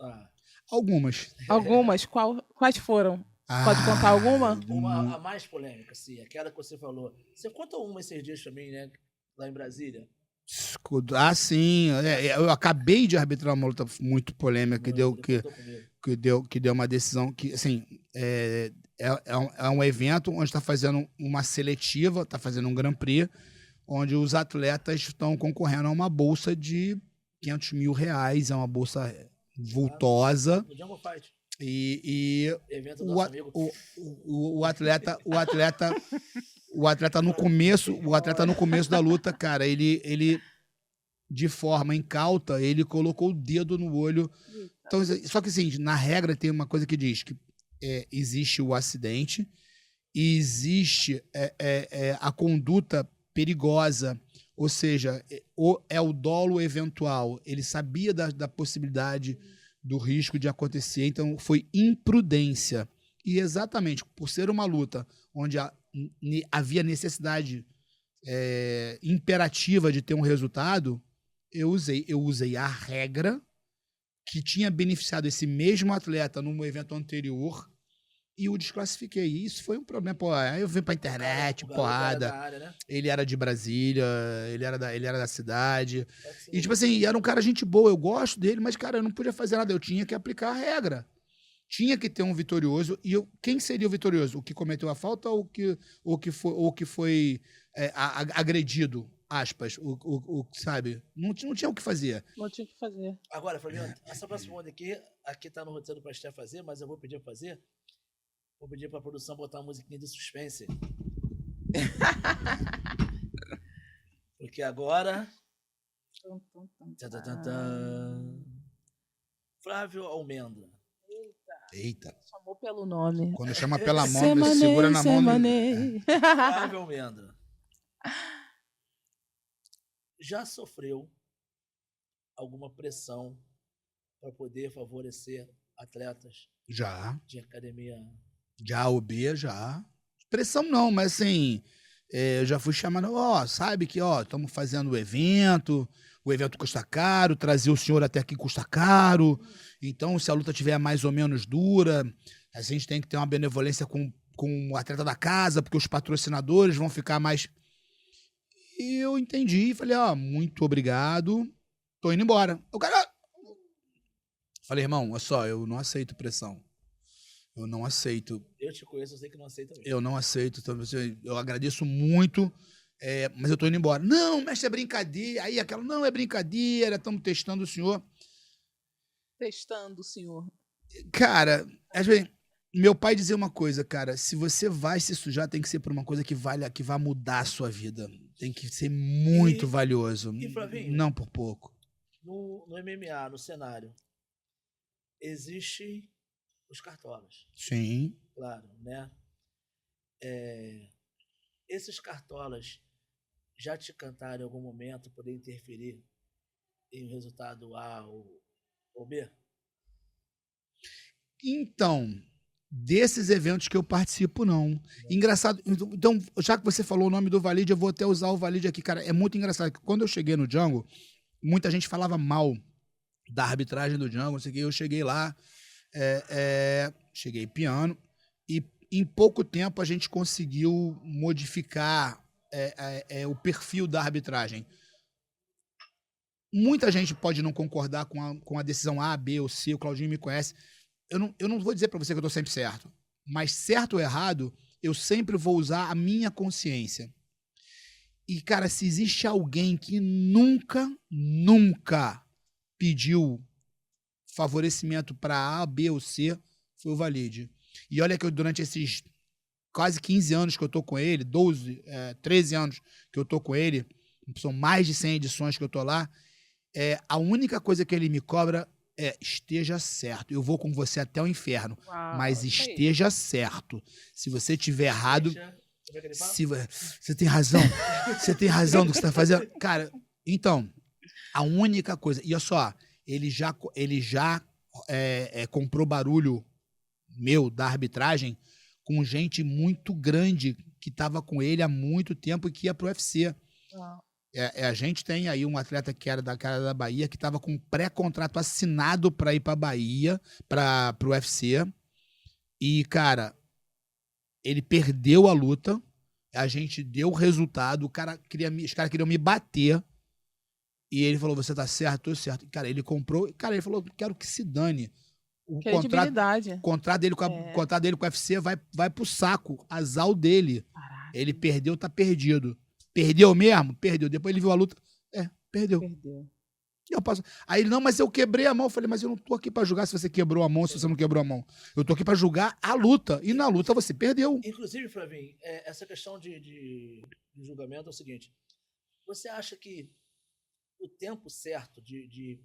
Ah, Algumas. Algumas? Quais foram? Pode contar alguma? a mais polêmica, sim. Aquela que você falou. Você conta uma esses dias também, né? Lá em Brasília. Ah, sim. Eu acabei de arbitrar uma luta muito polêmica que deu uma decisão que, assim, é um evento onde está fazendo uma seletiva, está fazendo um Grand Prix, onde os atletas estão concorrendo a uma bolsa de R$500 mil, é uma bolsa vultosa. No Jungle Fight. O Evento do nosso amigo. o atleta no começo da luta, cara, ele de forma incauta, ele colocou o dedo no olho. Então, só que assim, na regra tem uma coisa que diz que existe o acidente e existe a conduta perigosa, ou seja, é o dolo eventual. Ele sabia da possibilidade do risco de acontecer, então foi imprudência. E exatamente por ser uma luta onde havia necessidade imperativa de ter um resultado, eu usei a regra que tinha beneficiado esse mesmo atleta num evento anterior e o desclassifiquei. E isso foi um problema. Pô, aí eu vim pra internet, O garoto era porrada. da área, né? Ele era de Brasília, ele era da cidade. Pode ser. E, tipo assim, era um cara gente boa, eu gosto dele, mas, cara, eu não podia fazer nada, eu tinha que aplicar a regra. Tinha que ter um vitorioso. E quem seria o vitorioso? O que cometeu a falta ou o que foi agredido? Aspas. Sabe? Não tinha o que fazer. Não tinha o que fazer. Agora, Flavinho, essa próxima onda aqui tá no roteiro pra Esté fazer, mas eu vou pedir pra fazer. Vou pedir pra produção botar uma musiquinha de suspense. Porque agora. Tan, tan, tan, tan. Flávio Almendra. Eita. Chamou pelo nome. Quando chama pela mão, Semanei, ele segura na mão. semanei. Flávio Almendra. Já sofreu alguma pressão para poder favorecer atletas Já. de academia? Já, o B, já. Pressão não, mas assim, eu já fui chamando, sabe que, estamos fazendo o evento custa caro, trazer o senhor até aqui custa caro, então se a luta tiver mais ou menos dura, a gente tem que ter uma benevolência com o atleta da casa, porque os patrocinadores vão ficar mais... E eu entendi, falei, muito obrigado, tô indo embora. O cara... Falei, irmão, olha só, eu não aceito pressão. Eu não aceito. Eu te conheço, eu sei que não aceita mesmo. Eu não aceito. Eu agradeço muito, mas eu tô indo embora. Não, mestre, é brincadeira. Aí aquela, não, é brincadeira, estamos testando o senhor. Testando o senhor. Cara, às vezes, meu pai dizia uma coisa, cara, se você vai se sujar, tem que ser por uma coisa que vai mudar a sua vida. Tem que ser muito valioso. E, Flavinho, não por pouco. No MMA, no cenário, existe os cartolas. Sim. Claro, né? Esses cartolas já te cantaram em algum momento poder interferir em resultado A ou B? Então, desses eventos que eu participo, não. Engraçado. Então, já que você falou o nome do Valide, eu vou até usar o Valide aqui, cara. É muito engraçado. Quando eu cheguei no Django, muita gente falava mal da arbitragem do Django, não sei o que. Eu cheguei lá, cheguei piano, e em pouco tempo a gente conseguiu modificar o perfil da arbitragem. Muita gente pode não concordar com a decisão A, B ou C, o Claudinho me conhece. Eu não vou dizer para você que eu estou sempre certo, mas certo ou errado, eu sempre vou usar a minha consciência. E, cara, se existe alguém que nunca pediu favorecimento para A, B ou C, foi o Valide. E olha que durante esses quase 15 anos que eu tô com ele, 13 anos que eu tô com ele, são mais de 100 edições que eu tô lá, a única coisa que ele me cobra esteja certo. Eu vou com você até o inferno, mas esteja certo. Se você tiver errado, você tem razão. Você tem razão do que você está fazendo. Cara, então, a única coisa... E olha só, ele já comprou barulho meu da arbitragem com gente muito grande que estava com ele há muito tempo e que ia pro UFC. A gente tem aí um atleta que era da Bahia, que estava com um pré-contrato assinado para ir para Bahia, pro UFC. E, cara, ele perdeu a luta, a gente deu o resultado, os caras queriam me bater. E ele falou, você tá certo? Tô certo. Cara, ele comprou, ele falou, quero que se dane. O contrato dele com o UFC vai pro saco, azar dele. Caraca. Ele perdeu, tá perdido. Perdeu mesmo? Perdeu. Depois ele viu a luta, perdeu. E eu passo. Aí ele, não, mas eu quebrei a mão. Eu falei, mas eu não tô aqui pra julgar se você quebrou a mão ou se você não quebrou a mão. Eu tô aqui pra julgar a luta. E na luta você perdeu. Inclusive, Flavinho, essa questão de julgamento é o seguinte. Você acha que o tempo certo de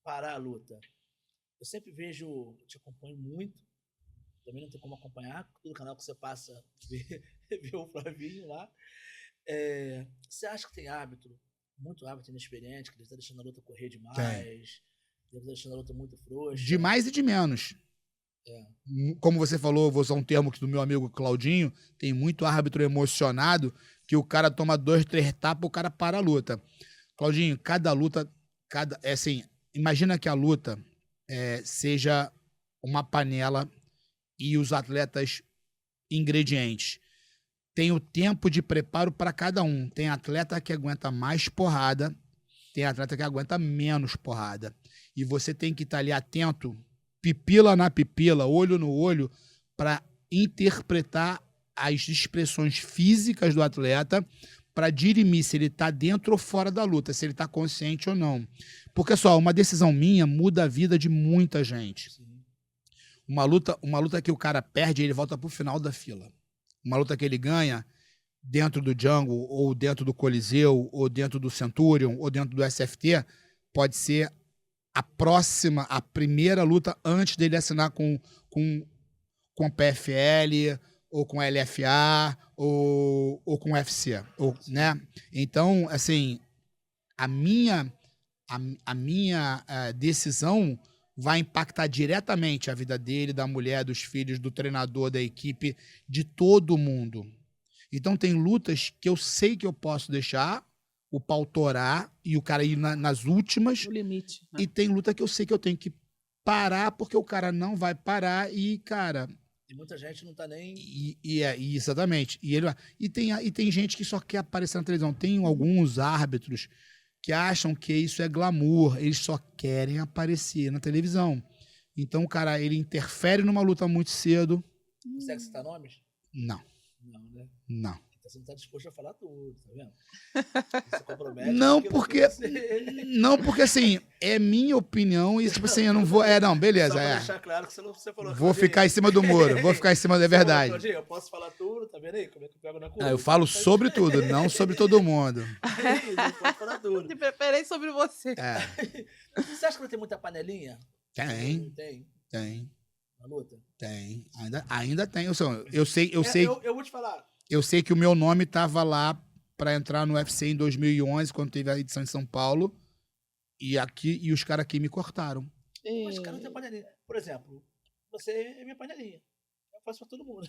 parar a luta... Eu sempre vejo, te acompanho muito, também não tem como acompanhar, todo canal que você passa, vê o Flavinho lá. Você acha que tem árbitro, muito árbitro inexperiente, que está deixando a luta correr demais, está deixando a luta muito frouxa? De mais e de menos. Como você falou, vou usar um termo do meu amigo Claudinho, tem muito árbitro emocionado que o cara toma 2, 3 tapas, o cara para a luta. Claudinho, cada luta, assim, imagina que a luta seja uma panela e os atletas ingredientes. Tem o tempo de preparo para cada um. Tem atleta que aguenta mais porrada, tem atleta que aguenta menos porrada. E você tem que estar ali atento, pipila na pipila, olho no olho, para interpretar as expressões físicas do atleta, para dirimir se ele está dentro ou fora da luta, se ele está consciente ou não. Porque, só, uma decisão minha muda a vida de muita gente. Uma luta que o cara perde, ele volta pro final da fila. Uma luta que ele ganha dentro do Jungle, ou dentro do Coliseu, ou dentro do Centurion, ou dentro do SFT, pode ser a primeira luta antes dele assinar com PFL, ou com LFA, ou com UFC, né? Então, assim, a minha decisão vai impactar diretamente a vida dele, da mulher, dos filhos, do treinador, da equipe, de todo mundo. Então tem lutas que eu sei que eu posso deixar o pau torar e o cara ir nas últimas. O limite. Né? E tem luta que eu sei que eu tenho que parar porque o cara não vai parar e, cara... E muita gente não tá nem... Exatamente. E tem gente que só quer aparecer na televisão. Tem alguns árbitros que acham que isso é glamour, eles só querem aparecer na televisão. Então, o cara, ele interfere numa luta muito cedo. Você quer citar nomes? Não. Não, né? Não. Então você não tá disposto a falar tudo, tá vendo? Você compromete. Não, porque assim, é minha opinião e, tipo assim, eu não vou... não, beleza, Só pra deixar claro que você falou. Vou ficar em cima do muro, é verdade. Claudinho, eu posso falar tudo, tá vendo aí? Como é que eu pego na curva? Eu falo sobre tudo, não sobre todo mundo. Eu posso falar tudo. De preferência sobre você. Você acha que vai ter muita panelinha? Tem. Na luta? Tem. Ainda tem. Eu sei. Eu vou te falar. Eu sei que o meu nome estava lá para entrar no UFC em 2011, quando teve a edição em São Paulo. E os caras aqui me cortaram. Mas os caras não tem panelinha. Por exemplo, você é minha panelinha. Eu faço pra todo mundo.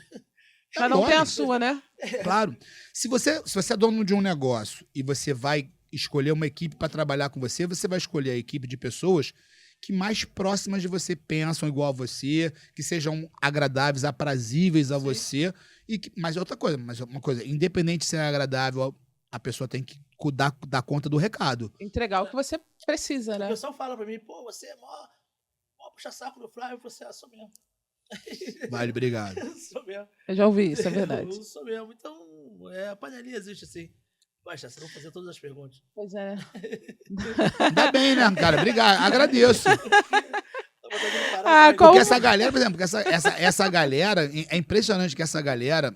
Mas não tem a sua, né? Claro. Se você é dono de um negócio e você vai escolher uma equipe para trabalhar com você vai escolher a equipe de pessoas que mais próximas de você pensam igual a você, que sejam agradáveis, aprazíveis a você. Mas é uma coisa, independente de ser agradável, a pessoa tem que dar conta do recado. Entregar o que você precisa, né? O pessoal fala pra mim, pô, você é mó puxa-saco do Flávio, você é sou mesmo. Vale, obrigado. Sou mesmo. Eu já ouvi isso, é verdade. Eu sou mesmo. Então, a panelinha existe assim. Baixa, você vai fazer todas as perguntas. Pois é. Ainda bem, né, cara? Obrigado, agradeço. Porque essa galera, por exemplo, essa galera, é impressionante que essa galera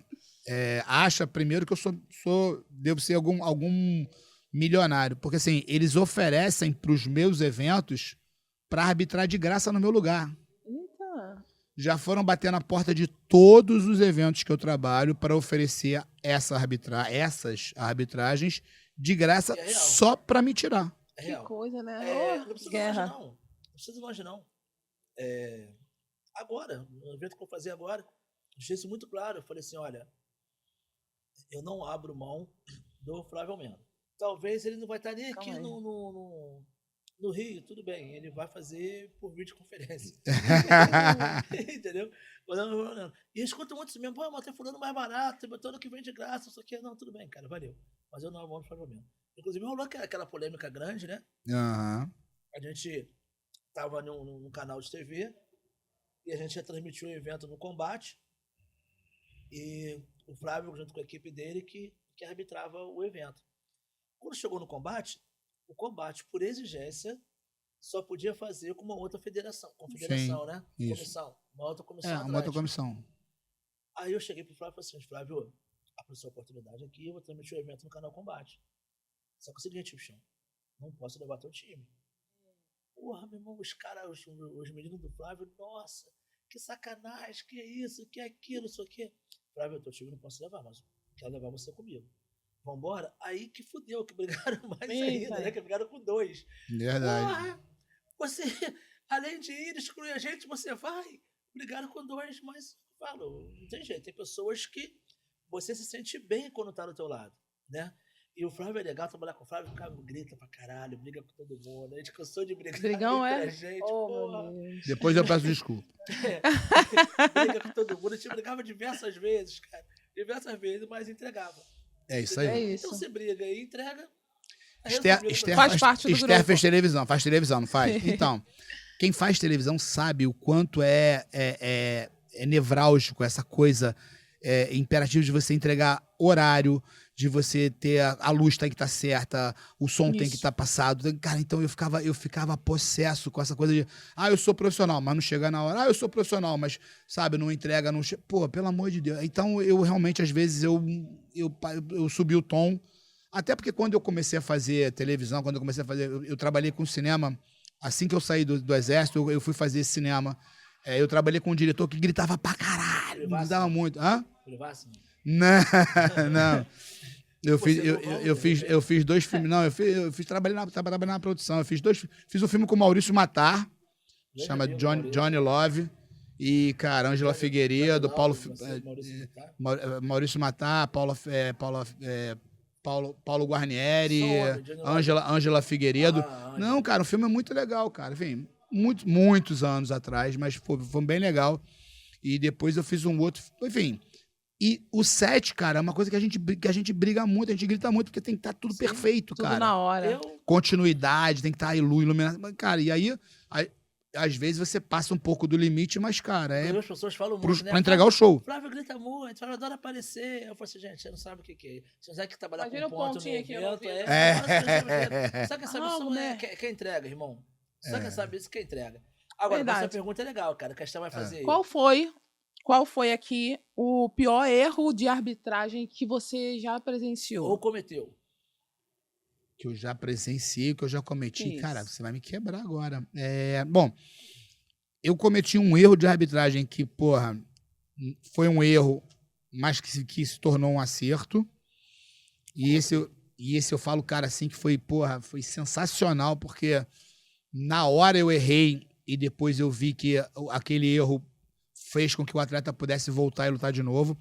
acha primeiro que eu devo ser algum milionário. Porque assim, eles oferecem para os meus eventos para arbitrar de graça no meu lugar. Eita. Já foram bater na porta de todos os eventos que eu trabalho para oferecer essas arbitragens de graça só para me tirar. É que real. coisa, né? Não precisa guerra. longe, não. Não precisa longe, não. Agora, no evento que eu vou fazer agora, eu deixei isso muito claro. Eu falei assim, olha, eu não abro mão do Flávio Almeida. Talvez ele não vai estar nem aqui no Rio, tudo bem, ele vai fazer por videoconferência. Entendeu? E eu escuto muito isso mesmo, pô, mas tem fulano mais barato, todo que vem de graça, isso aqui. Não, tudo bem, cara, valeu. Mas eu não abro mão do Flávio Almeida. Inclusive rolou aquela polêmica grande, né? Uhum. A gente tava num canal de TV e a gente ia transmitir um evento no Combate e o Flávio, junto com a equipe dele, que arbitrava o evento. Quando chegou no Combate, o Combate, por exigência, só podia fazer com uma outra federação. Confederação, sim, né? Isso. Comissão. Uma outra comissão uma atlética. outra comissão. Aí eu cheguei pro Flávio e falei assim, Flávio, apareceu a oportunidade aqui, eu vou transmitir o evento no canal Combate. Só que é o seguinte, bichão, não posso levar teu time. Porra, meu irmão, os caras, os meninos do Flávio, nossa, que sacanagem, que é isso, que é aquilo, isso aqui. Flávio, eu tô te não posso levar, mas quero levar você comigo. Vambora? Aí que fudeu, que brigaram mais ainda, né? Que brigaram com 2. Verdade. Porra, você, além de ir excluir a gente, você vai. Brigaram com 2, mas, falo, não tem jeito. Tem pessoas que você se sente bem quando tá do teu lado, né? E o Flávio é legal, trabalhar com o Flávio, o cara grita pra caralho, briga com todo mundo. A gente cansou de brigar Brigão entre é? a gente, Oh, porra. meu Deus. Depois eu peço desculpa. Briga com todo mundo. A gente brigava diversas vezes, cara. Diversas vezes, mas entregava. É isso aí. É isso. Então você briga e entrega. é Esther, resolvido. Esther, Faz parte do Esther grupo. faz televisão, não faz? Então, quem faz televisão sabe o quanto é nevrálgico essa coisa imperativo de você entregar horário, de você ter a luz tem que estar certa, o som tem que Isso. estar passado. Cara, então eu ficava possesso com essa coisa de eu sou profissional, mas não chega na hora. Eu sou profissional, mas, sabe, não entrega, não chega. Pô, pelo amor de Deus. Então, eu realmente, às vezes, eu subi o tom. Até porque quando eu comecei a fazer televisão, quando eu comecei a fazer... Eu trabalhei com cinema. Assim que eu saí do exército, eu fui fazer cinema. Eu trabalhei com um diretor que gritava pra caralho. Gritava muito. Hã? Levasse? Não, não. Eu fiz 2 filmes. Não, trabalhei na produção. Fiz um filme com o Maurício Matar, chama Johnny Love. E, cara, Ângela Figueiredo, Maurício Matar, Paulo Guarnieri, Ângela Figueiredo. Não, cara, o filme é muito legal, cara. Enfim, muitos anos atrás, mas foi bem legal. E depois eu fiz um outro. Enfim. E o set, cara, é uma coisa que a gente briga muito, a gente grita muito, porque tem que estar tudo perfeito, Tudo cara. na hora. Continuidade, tem que estar iluminado. Cara, e aí, às vezes você passa um pouco do limite, mas, cara, As pessoas falam muito, né? pra entregar o show. Flávio grita muito, Flávio adora aparecer. Eu falei assim, gente, você não sabe o que é. Você não sabe que trabalhar Imagina com o ponto no pontinho aqui, evento É. Só quer saber Ah, isso né? quem entrega, irmão. Só quer saber isso que entrega. Agora, Verdade. essa pergunta é legal, cara, que a Esther vai fazer aí. Qual foi aqui o pior erro de arbitragem que você já presenciou? Ou cometeu. Que eu já presenciei, que eu já cometi. Isso. Cara, você vai me quebrar agora. Bom, eu cometi um erro de arbitragem que, porra, foi um erro, mas que se tornou um acerto. E esse eu falo, cara, assim, que foi sensacional, porque na hora eu errei e depois eu vi que aquele erro fez com que o atleta pudesse voltar e lutar de novo.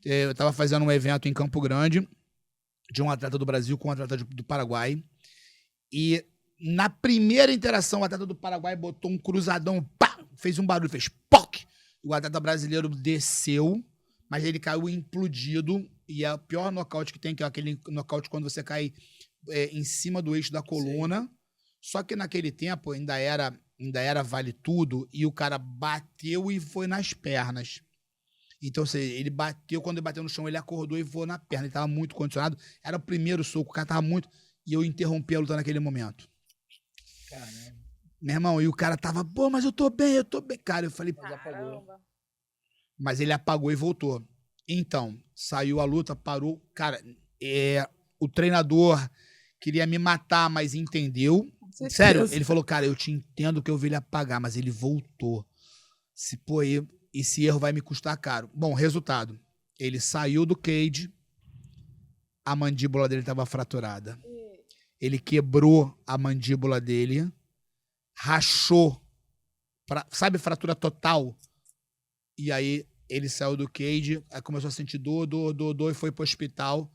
Eu estava fazendo um evento em Campo Grande, de um atleta do Brasil com um atleta do Paraguai. E na primeira interação, o atleta do Paraguai botou um cruzadão, pá, fez um barulho, fez POC! O atleta brasileiro desceu, mas ele caiu implodido. E é o pior nocaute que tem, que é aquele nocaute quando você cai em cima do eixo da coluna. Sim. Só que naquele tempo ainda era vale tudo, e o cara bateu e foi nas pernas. Então, ele bateu, quando ele bateu no chão, ele acordou e voou na perna. Ele tava muito condicionado. Era o primeiro soco, o cara tava muito... E eu interrompi a luta naquele momento. Caramba. Meu irmão, e o cara tava, pô, mas eu tô bem. Cara, eu falei... Mas ele apagou e voltou. Então, saiu a luta, parou. Cara, o treinador queria me matar, mas entendeu. Sério, ele falou, cara, eu te entendo que eu vi ele apagar, mas ele voltou. Esse erro vai me custar caro. Bom, resultado. Ele saiu do cage, a mandíbula dele estava fraturada. Ele quebrou a mandíbula dele, rachou, sabe, fratura total? E aí ele saiu do cage, aí começou a sentir dor e foi pro hospital.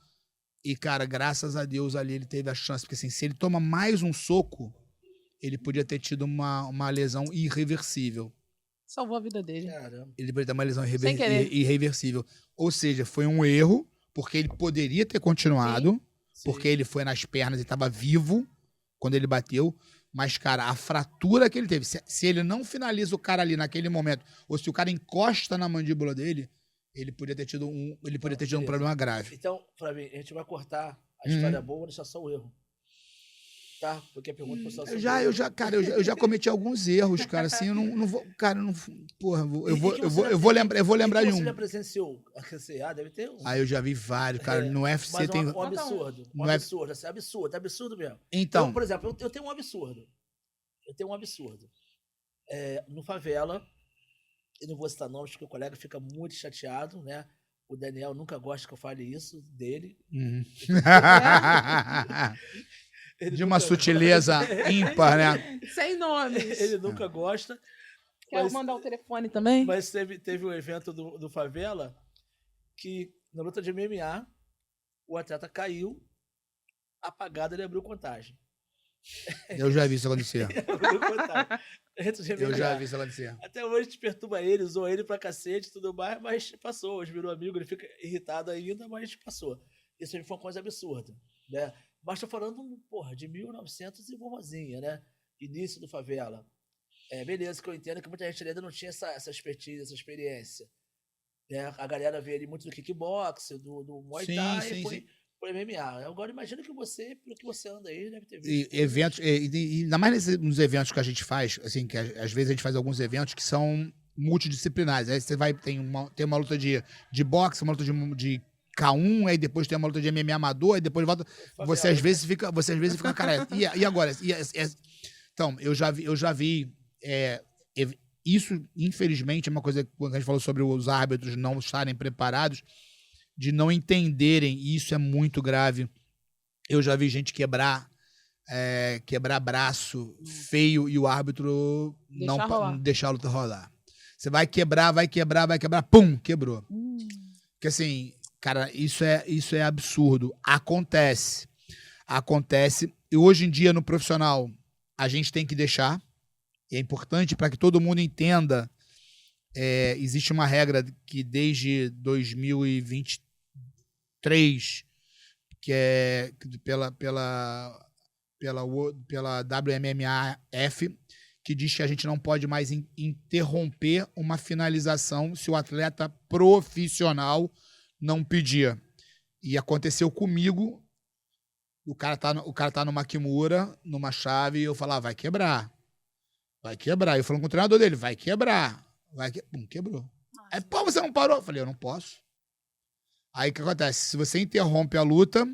E, cara, graças a Deus ali ele teve a chance, porque assim, se ele toma mais um soco, ele podia ter tido uma lesão irreversível. Salvou a vida dele. Caramba. Ele podia ter uma lesão Sem querer. irreversível. Ou seja, foi um erro, porque ele poderia ter continuado, Sim. porque ele foi nas pernas e estava vivo quando ele bateu. Mas, cara, a fratura que ele teve, se ele não finaliza o cara ali naquele momento, ou se o cara encosta na mandíbula dele, ele poderia ter tido um problema grave. Então, Flavinho, a gente vai cortar a história boa, deixar só o erro. Tá? Porque a pergunta foi só sobre eu já cometi alguns erros, cara, assim, eu não vou, cara, não, porra, eu vou lembrar de um. Você já presenciou? Deve ter um. Eu já vi vários, cara, no UFC mas tem... um absurdo, absurdo, assim, absurdo mesmo. Então, por exemplo, eu tenho um absurdo. No Favela, e não vou citar nomes porque o colega fica muito chateado, né? O Daniel nunca gosta que eu fale isso dele. Uhum. Ele De uma nunca sutileza gosta. ímpar, né? Sem nomes. Ele nunca gosta. Quer Mas- mandar o telefone também? Mas teve um evento do Favela que, na luta de MMA, o atleta caiu, apagado, ele abriu contagem. Eu já vi isso acontecer. Abriu contagem. Dentro de Eu já MMA. vi isso acontecer. Até hoje te perturba ele, zoa ele pra cacete e tudo mais, mas passou. Hoje virou amigo, ele fica irritado ainda, mas passou. Isso aí foi uma coisa absurda, né? Mas tô falando, porra, de 1900 e boazinha, né? Início do Favela. Beleza, que eu entendo que muita gente ainda não tinha essa expertise, essa experiência. Né? A galera vê ali muito do kickbox, do Muay Sim, Thai sim, e foi sim. pro MMA. Agora imagino que você, pelo que você anda aí, deve ter E visto. eventos, e ainda mais nos eventos que a gente faz, assim, que às vezes a gente faz alguns eventos que são multidisciplinares. Aí você vai, tem uma luta de boxe, uma luta de K1, aí depois tem uma luta de MMA amador, aí depois volta. Você às vezes fica, cara, e agora? Então, eu já vi isso, infelizmente, é uma coisa que quando a gente falou sobre os árbitros não estarem preparados, de não entenderem, e isso é muito grave. Eu já vi gente quebrar braço feio e o árbitro não rolar. deixar a luta rolar. Você vai quebrar, pum, quebrou. Porque assim, cara, isso é absurdo. Acontece. E hoje em dia, no profissional, a gente tem que deixar. E é importante para que todo mundo entenda. Existe uma regra que desde 2023, que é pela WMMAF, que diz que a gente não pode mais interromper uma finalização se o atleta profissional não pedir. E aconteceu comigo. O cara tá numa kimura, numa chave, e eu falava, vai quebrar. Eu falando com o treinador dele, vai quebrar. Pum, quebrou. Aí, pô, você não parou? Eu falei, eu não posso. Aí o que acontece? Se você interrompe a luta,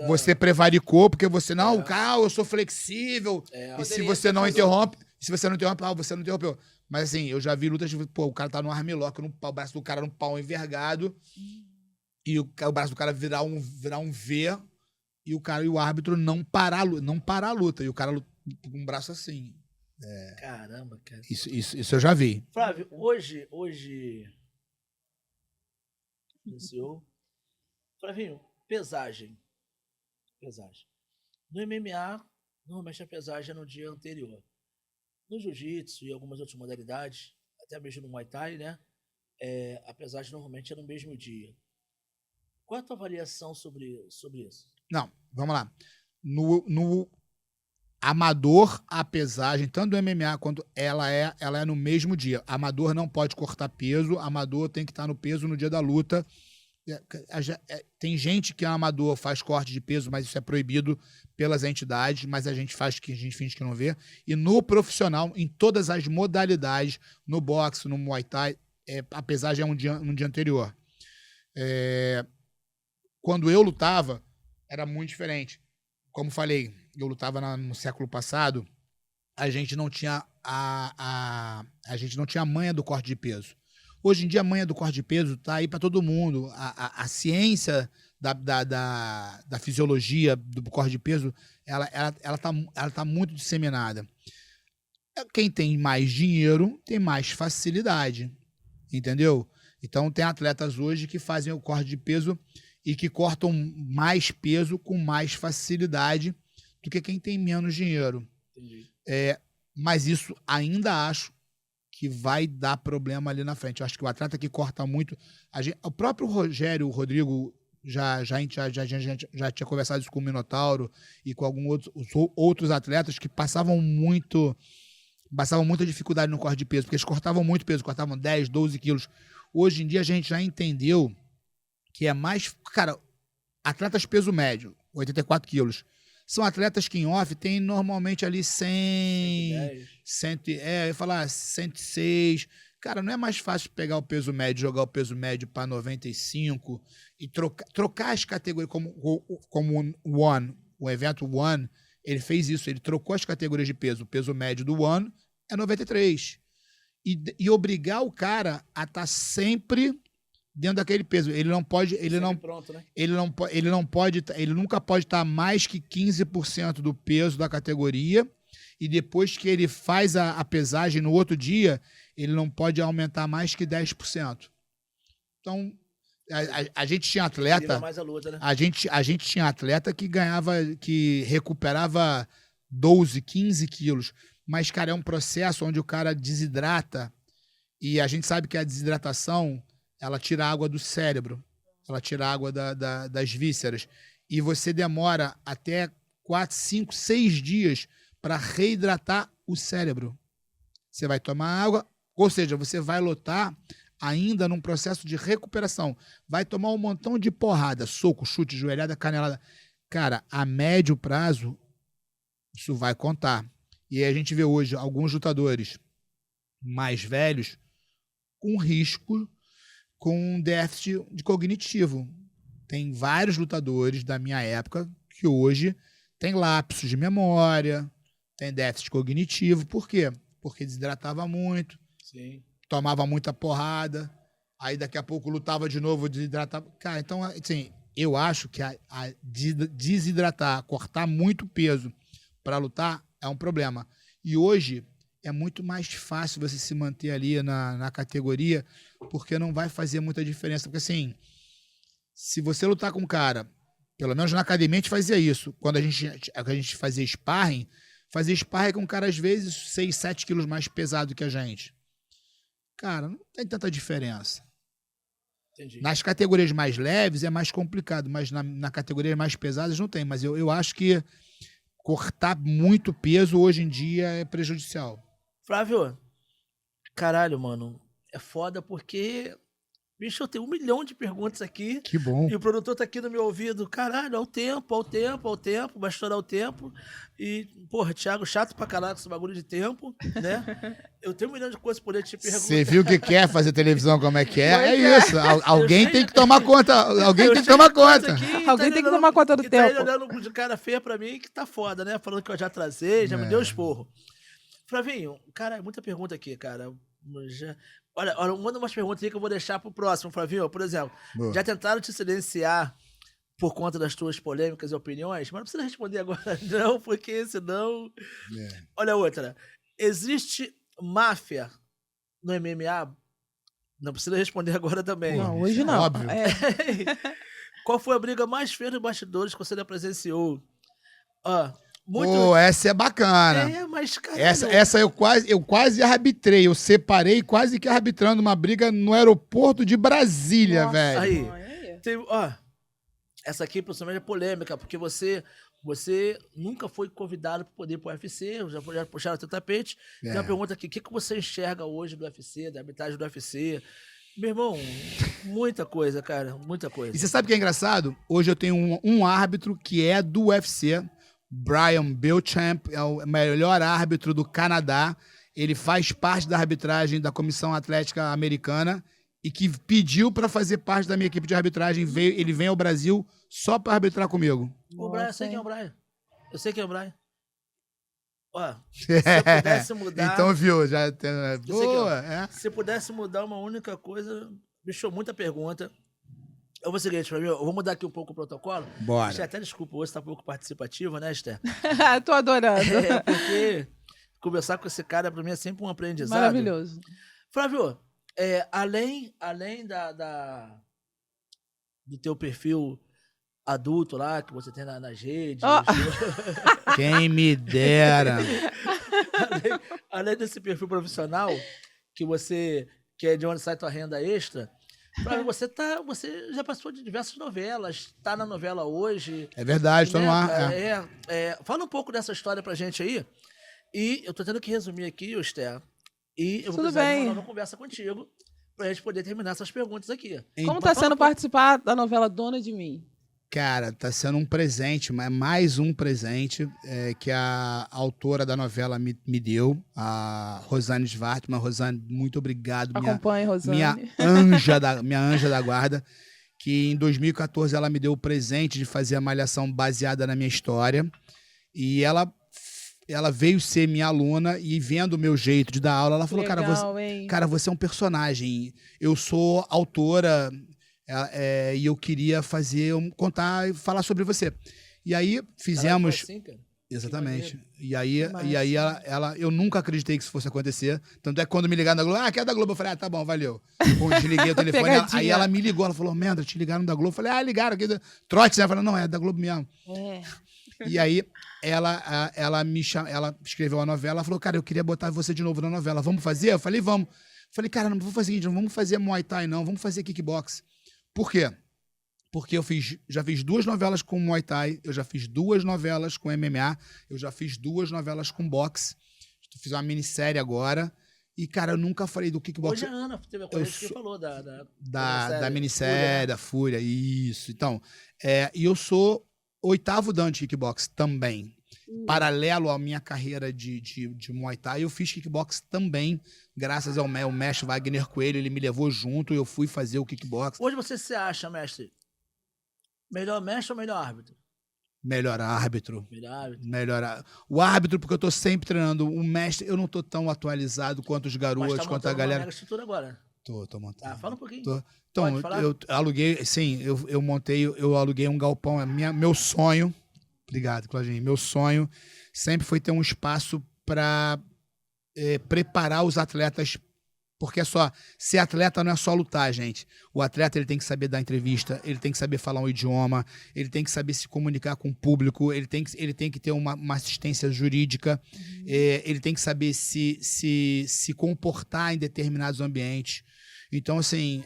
você prevaricou, porque você, não, cara, eu sou flexível. E se você não interrompe, você não interrompeu. Mas assim, eu já vi lutas de, pô, o cara tá no armlock, o braço do cara no pau envergado, e o braço do cara virar um V, e o árbitro não parar a luta. E o cara com um braço assim. Caramba, cara. Isso eu já vi. Flávio, hoje Flavinho, pesagem. No MMA, normalmente a pesagem é no dia anterior. No jiu-jitsu e algumas outras modalidades, até mesmo no Muay Thai, né? A pesagem normalmente é no mesmo dia. Qual é a tua avaliação sobre isso? Não, vamos lá. No amador, a pesagem, tanto do MMA quanto ela é no mesmo dia. Amador não pode cortar peso, amador tem que estar no peso no dia da luta. Tem gente que é amador, faz corte de peso, mas isso é proibido pelas entidades, mas a gente finge que não vê. E no profissional, em todas as modalidades, no boxe, no Muay Thai, a pesagem é no dia anterior. Quando eu lutava, era muito diferente. Como falei, eu lutava no século passado, a gente não tinha a manha do corte de peso. Hoje em dia, a manha do corte de peso está aí para todo mundo. A ciência da fisiologia do corte de peso, ela tá muito disseminada. Quem tem mais dinheiro tem mais facilidade, entendeu? Então, tem atletas hoje que fazem o corte de peso e que cortam mais peso com mais facilidade do que quem tem menos dinheiro. Entendi. Mas isso ainda acho que vai dar problema ali na frente. Eu acho que o atleta que corta muito... o próprio Rogério, o Rodrigo, já tinha conversado isso com o Minotauro e com alguns outros atletas que passavam muita dificuldade no corte de peso, porque eles cortavam muito peso, cortavam 10, 12 quilos. Hoje em dia a gente já entendeu que é mais... Cara, atletas peso médio, 84 quilos, são atletas que em off tem normalmente ali 100... 106. Cara, não é mais fácil pegar o peso médio, jogar o peso médio para 95 e trocar as categorias como o evento One, ele fez isso, ele trocou as categorias de peso. O peso médio do One é 93. e obrigar o cara a estar sempre dentro daquele peso. Ele não pode, ele não, Pronto, né? ele nunca pode estar mais que 15% do peso da categoria, e depois que ele faz a pesagem no outro dia, ele não pode aumentar mais que 10%. Então, a gente tinha Equilibra atleta, mais a luta, né? a gente tinha atleta que recuperava 12, 15 quilos. Mas, cara, é um processo onde o cara desidrata, e a gente sabe que a desidratação, ela tira a água do cérebro, ela tira a água das vísceras, e você demora até 4, 5, 6 dias para reidratar o cérebro. Você vai tomar água, ou seja, você vai lutar ainda num processo de recuperação. Vai tomar um montão de porrada, soco, chute, joelhada, canelada. Cara, a médio prazo, isso vai contar. E aí a gente vê hoje alguns lutadores mais velhos com risco, com déficit de cognitivo. Tem vários lutadores da minha época que hoje têm lapsos de memória, tem déficit cognitivo. Por quê? Porque desidratava muito, Sim. tomava muita porrada, aí daqui a pouco lutava de novo, desidratava. Cara, então, assim, eu acho que a desidratar, cortar muito peso para lutar é um problema. E hoje é muito mais fácil você se manter ali na categoria, porque não vai fazer muita diferença. Porque, assim, se você lutar com um cara, pelo menos na academia a gente fazia isso, quando a gente fazia sparring com um cara, às vezes, 6, 7 quilos mais pesado que a gente. Cara, não tem tanta diferença. Entendi. Nas categorias mais leves é mais complicado, mas na categoria mais pesadas não tem. Mas eu acho que cortar muito peso hoje em dia é prejudicial. Flávio, caralho, mano, é foda porque, bicho, eu tenho 1 milhão de perguntas aqui. Que bom. E o produtor tá aqui no meu ouvido, caralho, ao tempo, vai estourar o tempo. E, porra, Thiago, chato pra caralho com esse bagulho de tempo, né? Eu tenho 1 milhão de coisas pra poder te perguntar. Você viu que quer fazer televisão, como é que é? Pois É é. isso. Alguém Eu tem que tomar conta. Alguém tem que tomar conta. Alguém tem que tomar conta do e tempo. Tá ele olhando de cara feia pra mim, que tá foda, né? Falando que eu já atrasei, já me deu esporro. Flavinho, cara, muita pergunta aqui, cara. Olha, manda umas perguntas aí que eu vou deixar pro próximo, Flavinho. Por exemplo, Boa. já tentaram te silenciar por conta das tuas polêmicas e opiniões? Mas não precisa responder agora, não, porque senão... Olha outra. Existe máfia no MMA? Não precisa responder agora também. Não, hoje não. Óbvio. É. Qual foi a briga mais feia dos bastidores que você já presenciou? Ó, muito... Pô, essa é bacana. Mas, caralho... Essa eu quase arbitrei. Eu separei quase que arbitrando uma briga no aeroporto de Brasília, Nossa, velho. Aí. mãe, aí. Essa aqui, principalmente, é polêmica, porque você nunca foi convidado para poder ir pro UFC, já puxaram o teu tapete. Tem uma pergunta aqui, o que você enxerga hoje do UFC, da arbitragem do UFC? Meu irmão, muita coisa, cara, muita coisa. E você sabe o que é engraçado? Hoje eu tenho um árbitro que é do UFC, Brian Belchamp, é o melhor árbitro do Canadá. Ele faz parte da arbitragem da Comissão Atlética Americana e que pediu para fazer parte da minha equipe de arbitragem. Ele vem ao Brasil só para arbitrar comigo. O Brian, eu sei Nossa, quem é o Brian. Eu sei quem é o Brian. Ó, se Se eu pudesse mudar... Então, viu? Já tem... sei que Boa, é. Se eu pudesse mudar uma única coisa... Bicho, muita pergunta. Eu vou seguir, eu vou mudar aqui um pouco o protocolo. Bora. Esther, até desculpa, hoje tá um pouco participativa, né, Esther? Tô adorando. É, porque conversar com esse cara, pra mim, é sempre um aprendizado. Maravilhoso. Flávio, além do teu perfil adulto lá, que você tem nas redes... Quem me dera. além desse perfil profissional, que é de onde sai tua renda extra... Flávio, você já passou de diversas novelas, tá na novela hoje. É verdade, tô né, no ar. cara? Fala um pouco dessa história pra gente aí. E eu tô tendo que resumir aqui, Esther. E eu vou Tudo precisar de bem. uma nova conversa contigo pra gente poder terminar essas perguntas aqui. Como tá sendo participar da novela Dona de Mim? Cara, tá sendo um presente, mais um presente que a autora da novela me deu, a Rosane Svartman. Rosane, muito obrigado. Acompanhe, Rosane. Minha anja da guarda, que em 2014 ela me deu o presente de fazer a Malhação baseada na minha história. E ela ela veio ser minha aluna e vendo o meu jeito de dar aula, ela falou, Legal, hein? cara, você é um personagem. Eu sou autora e eu queria contar e falar sobre você. E aí fizemos... Assim, cara? Exatamente. Que E aí eu nunca acreditei que isso fosse acontecer. Tanto é que quando me ligaram da Globo, que é da Globo, eu falei, tá bom, valeu. Bom, desliguei o telefone. Aí ela me ligou, ela falou, Mendra, te ligaram da Globo. Eu falei, ligaram aqui. Trote, né? Eu falei, não, é da Globo mesmo. E aí ela escreveu a novela, ela falou, cara, eu queria botar você de novo na novela. Vamos fazer? Eu falei, vamos. Eu falei, cara, não vou fazer o seguinte, não vamos fazer Muay Thai, não, vamos fazer kickbox. Por quê? Porque eu já fiz 2 novelas com Muay Thai, eu já fiz 2 novelas com MMA, eu já fiz 2 novelas com boxe. Fiz uma minissérie agora. E, cara, eu nunca falei do kickbox. Hoje a Ana teve a coisa que falou da minissérie, da Fúria, isso. Então, e eu sou 8º dan de kickbox também. Paralelo à minha carreira de Muay Thai, eu fiz kickbox também, graças ao mestre Wagner Coelho, ele me levou junto, eu fui fazer o kickbox. Hoje você se acha, mestre, melhor mestre ou melhor árbitro? Melhor árbitro. Melhor. O árbitro, porque eu tô sempre treinando. O mestre, eu não tô tão atualizado quanto os garotos, Mas tá quanto a galera. Uma mega estrutura agora. Tô montando. Fala um pouquinho. Então, eu aluguei, sim, eu aluguei um galpão. Meu sonho, obrigado, Claudinho, meu sonho sempre foi ter um espaço para preparar os atletas. Porque ser atleta não é só lutar, gente. O atleta ele tem que saber dar entrevista, ele tem que saber falar um idioma, ele tem que saber se comunicar com o público, ele tem que ter uma assistência jurídica, ele tem que saber se comportar em determinados ambientes. Então, assim,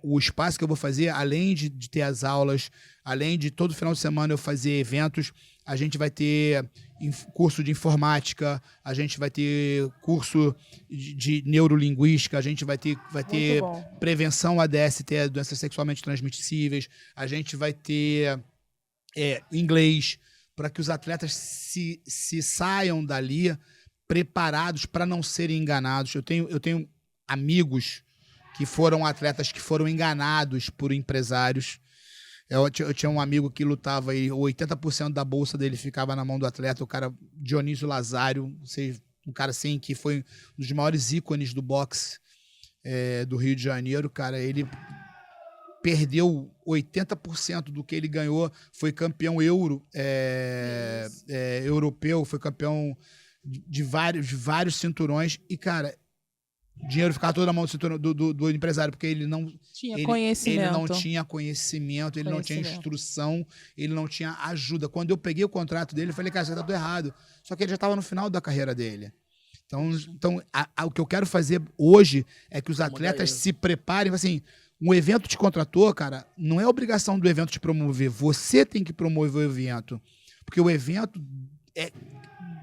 o espaço que eu vou fazer, além de ter as aulas, além de todo final de semana eu fazer eventos, a gente vai ter curso de informática, a gente vai ter curso de neurolinguística, a gente vai ter prevenção a DST, doenças sexualmente transmissíveis, a gente vai ter inglês, para que os atletas se saiam dali preparados para não serem enganados. Eu tenho amigos que foram atletas que foram enganados por empresários. Eu tinha um amigo que lutava e 80% da bolsa dele ficava na mão do atleta, o cara Dionísio Lazário, um cara assim que foi um dos maiores ícones do boxe do Rio de Janeiro, cara, ele perdeu 80% do que ele ganhou, foi campeão europeu, foi campeão de vários cinturões e, cara, o dinheiro ficava todo na mão do empresário, porque ele não tinha conhecimento, ele não tinha instrução, ele não tinha ajuda. Quando eu peguei o contrato dele, eu falei, cara, você tá tudo errado. Só que ele já estava no final da carreira dele. Então o que eu quero fazer hoje é que os atletas se preparem, assim, um evento te contratou, cara, não é obrigação do evento te promover, você tem que promover o evento. Porque o evento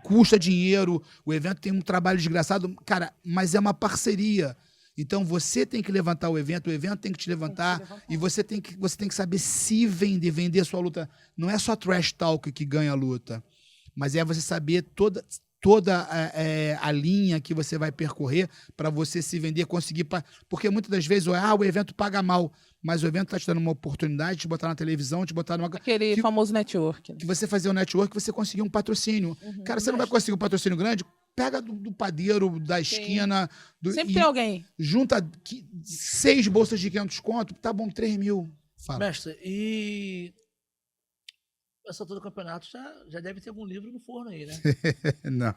custa dinheiro, o evento tem um trabalho desgraçado, cara, mas é uma parceria. Então você tem que levantar o evento tem que te levantar, e você tem que saber se vender a sua luta. Não é só trash talk que ganha a luta, mas é você saber toda a linha que você vai percorrer para você se vender, conseguir... Porque muitas das vezes o evento paga mal, mas o evento está te dando uma oportunidade de te botar na televisão, te botar numa... Aquele famoso network. Que você fazer o network, você conseguir um patrocínio. Cara, você não vai conseguir um patrocínio grande? Pega do padeiro, da esquina... Sempre tem alguém. Junta 6 bolsas de 500 conto, tá bom, 3 mil. Fala. Mestre, e... essa altura do campeonato já deve ter algum livro no forno aí, né? Não.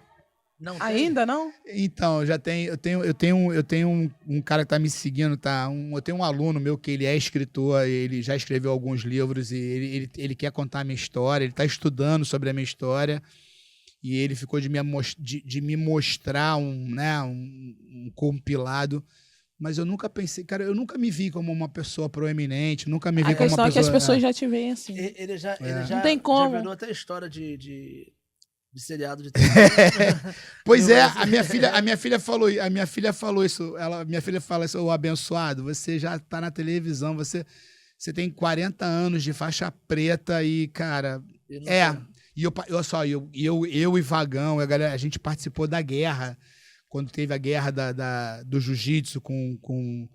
Não ainda não? Então, eu tenho um cara que tá me seguindo, eu tenho um aluno meu que ele é escritor, ele já escreveu alguns livros e ele quer contar a minha história, ele tá estudando sobre a minha história e ele ficou de me mostrar um compilado. Mas eu nunca pensei, cara, eu nunca me vi como uma pessoa proeminente, nunca me vi como uma pessoa... A questão é que as pessoas já te veem assim. Ele já não tem como. Já virou até história de seriado de Pois a minha filha falou isso, minha filha fala isso, ô abençoado, você já tá na televisão, você tem 40 anos de faixa preta e, cara, eu e Vagão, a gente participou da guerra, quando teve a guerra do jiu-jitsu com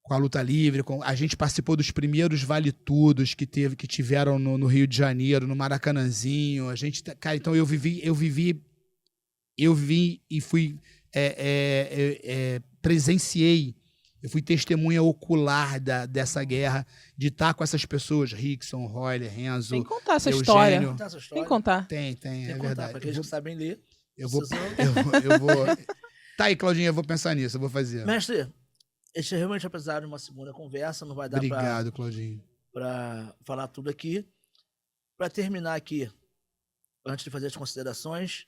com a luta livre. A gente participou dos primeiros Vale Tudos que tiveram no Rio de Janeiro, no Maracanãzinho. Cara, então eu vivi e fui presenciei. Eu fui testemunha ocular dessa guerra, de estar com essas pessoas, Rickson, Royler, Renzo, Tem que contar essa Eugênio. história. Contar essa história? Tem que contar. Tem, Tem que é contar, verdade. pra aqueles que sabem ler. Eu vou. precisam- Eu vou. Tá aí, Claudinha, eu vou pensar nisso, eu vou fazer. Mestre, este realmente vai precisar de uma segunda conversa, não vai dar Obrigado, Claudinho. para falar tudo aqui. Para terminar aqui, antes de fazer as considerações,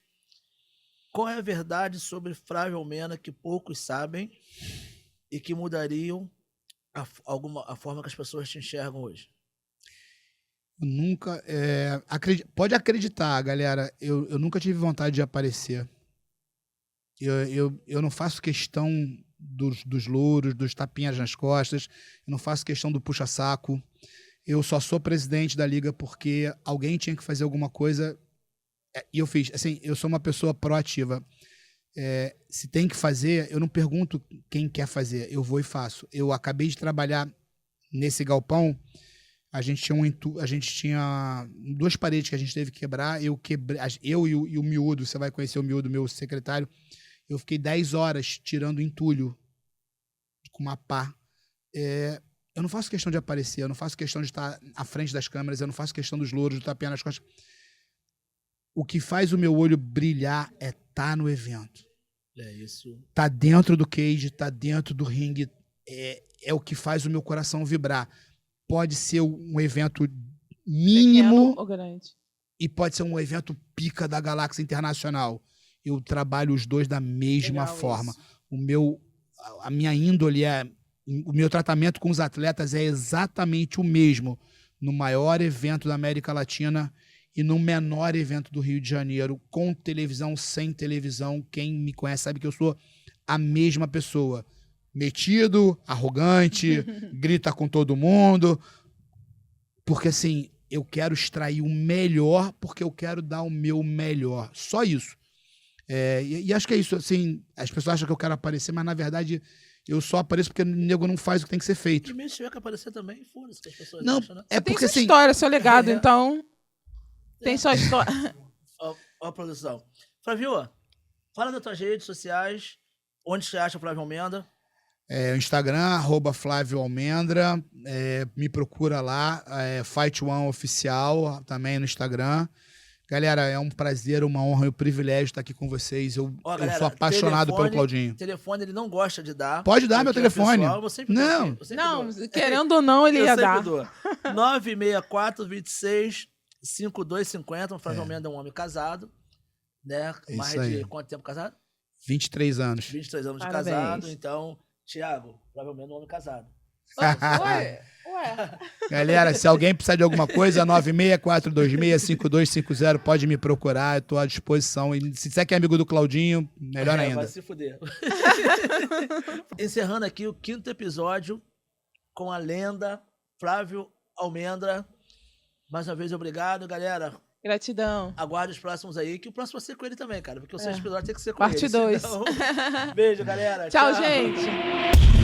qual é a verdade sobre Flávio Almendra que poucos sabem e que mudariam a forma que as pessoas te enxergam hoje? Nunca. Pode acreditar, galera. Eu nunca tive vontade de aparecer. Eu não faço questão dos louros, dos tapinhas nas costas. Eu não faço questão do puxa-saco. Eu só sou presidente da liga porque alguém tinha que fazer alguma coisa e eu fiz. Assim, eu sou uma pessoa proativa. Se tem que fazer, eu não pergunto quem quer fazer. Eu vou e faço. Eu acabei de trabalhar nesse galpão. A gente tinha 2 paredes que a gente teve que quebrar. Eu e o Miúdo, você vai conhecer o Miúdo, meu secretário. Eu fiquei 10 horas tirando entulho com uma pá. Eu não faço questão de aparecer, eu não faço questão de estar à frente das câmeras, eu não faço questão dos louros, do tapinha nas costas. O que faz o meu olho brilhar é estar no evento. É isso. Tá dentro do cage, tá dentro do ringue. É o que faz o meu coração vibrar. Pode ser um evento mínimo Pequeno ou grande? e pode ser um evento pica da galáxia internacional. Eu trabalho os dois da mesma Legal forma. isso. A minha índole o meu tratamento com os atletas é exatamente o mesmo no maior evento da América Latina e no menor evento do Rio de Janeiro, com televisão, sem televisão. Quem me conhece sabe que eu sou a mesma pessoa. Metido, arrogante, grita com todo mundo. Porque assim, eu quero extrair o melhor porque eu quero dar o meu melhor. Só isso. E acho que é isso, assim, as pessoas acham que eu quero aparecer, mas na verdade eu só apareço porque o nego não faz o que tem que ser feito. E mesmo se tiver que aparecer também, foda-se que as pessoas Não, acham, né? é Tem porque sua assim, história, seu legado, É. então. Tem sua história. Ó a produção. Flávio, fala das tuas redes sociais, onde você acha o Flávio Almendra. o Instagram, @Flávio Almendra, me procura lá, Fight One Oficial, também no Instagram. Galera, é um prazer, uma honra e um privilégio estar aqui com vocês. Eu Galera, sou apaixonado pelo Claudinho. Telefone ele não gosta de dar. Pode dar meu porque é telefone. pessoal, eu vou sempre Não. dar, eu sempre Não, dou. querendo ou não, ele Eu ia sempre dar. dou. 964-26-5250. O Flávio Almendra é um homem casado, né? É Mais isso aí. de quanto tempo casado? 23 anos. 23 anos Parabéns. de casado. Então, Thiago, Flávio Almendra é um homem casado. Ué. Galera, se alguém precisar de alguma coisa, 964265250, pode me procurar, eu tô à disposição. E se você que é amigo do Claudinho, melhor Vai ainda. se fuder. Encerrando aqui o 5º episódio com a lenda Flávio Almendra. Mais uma vez, obrigado, galera. Gratidão. Aguarde os próximos aí, que o próximo vai ser com ele também, cara. Porque o 6º episódio tem que ser com Parte ele. 2. senão- Beijo, galera. Tchau, gente.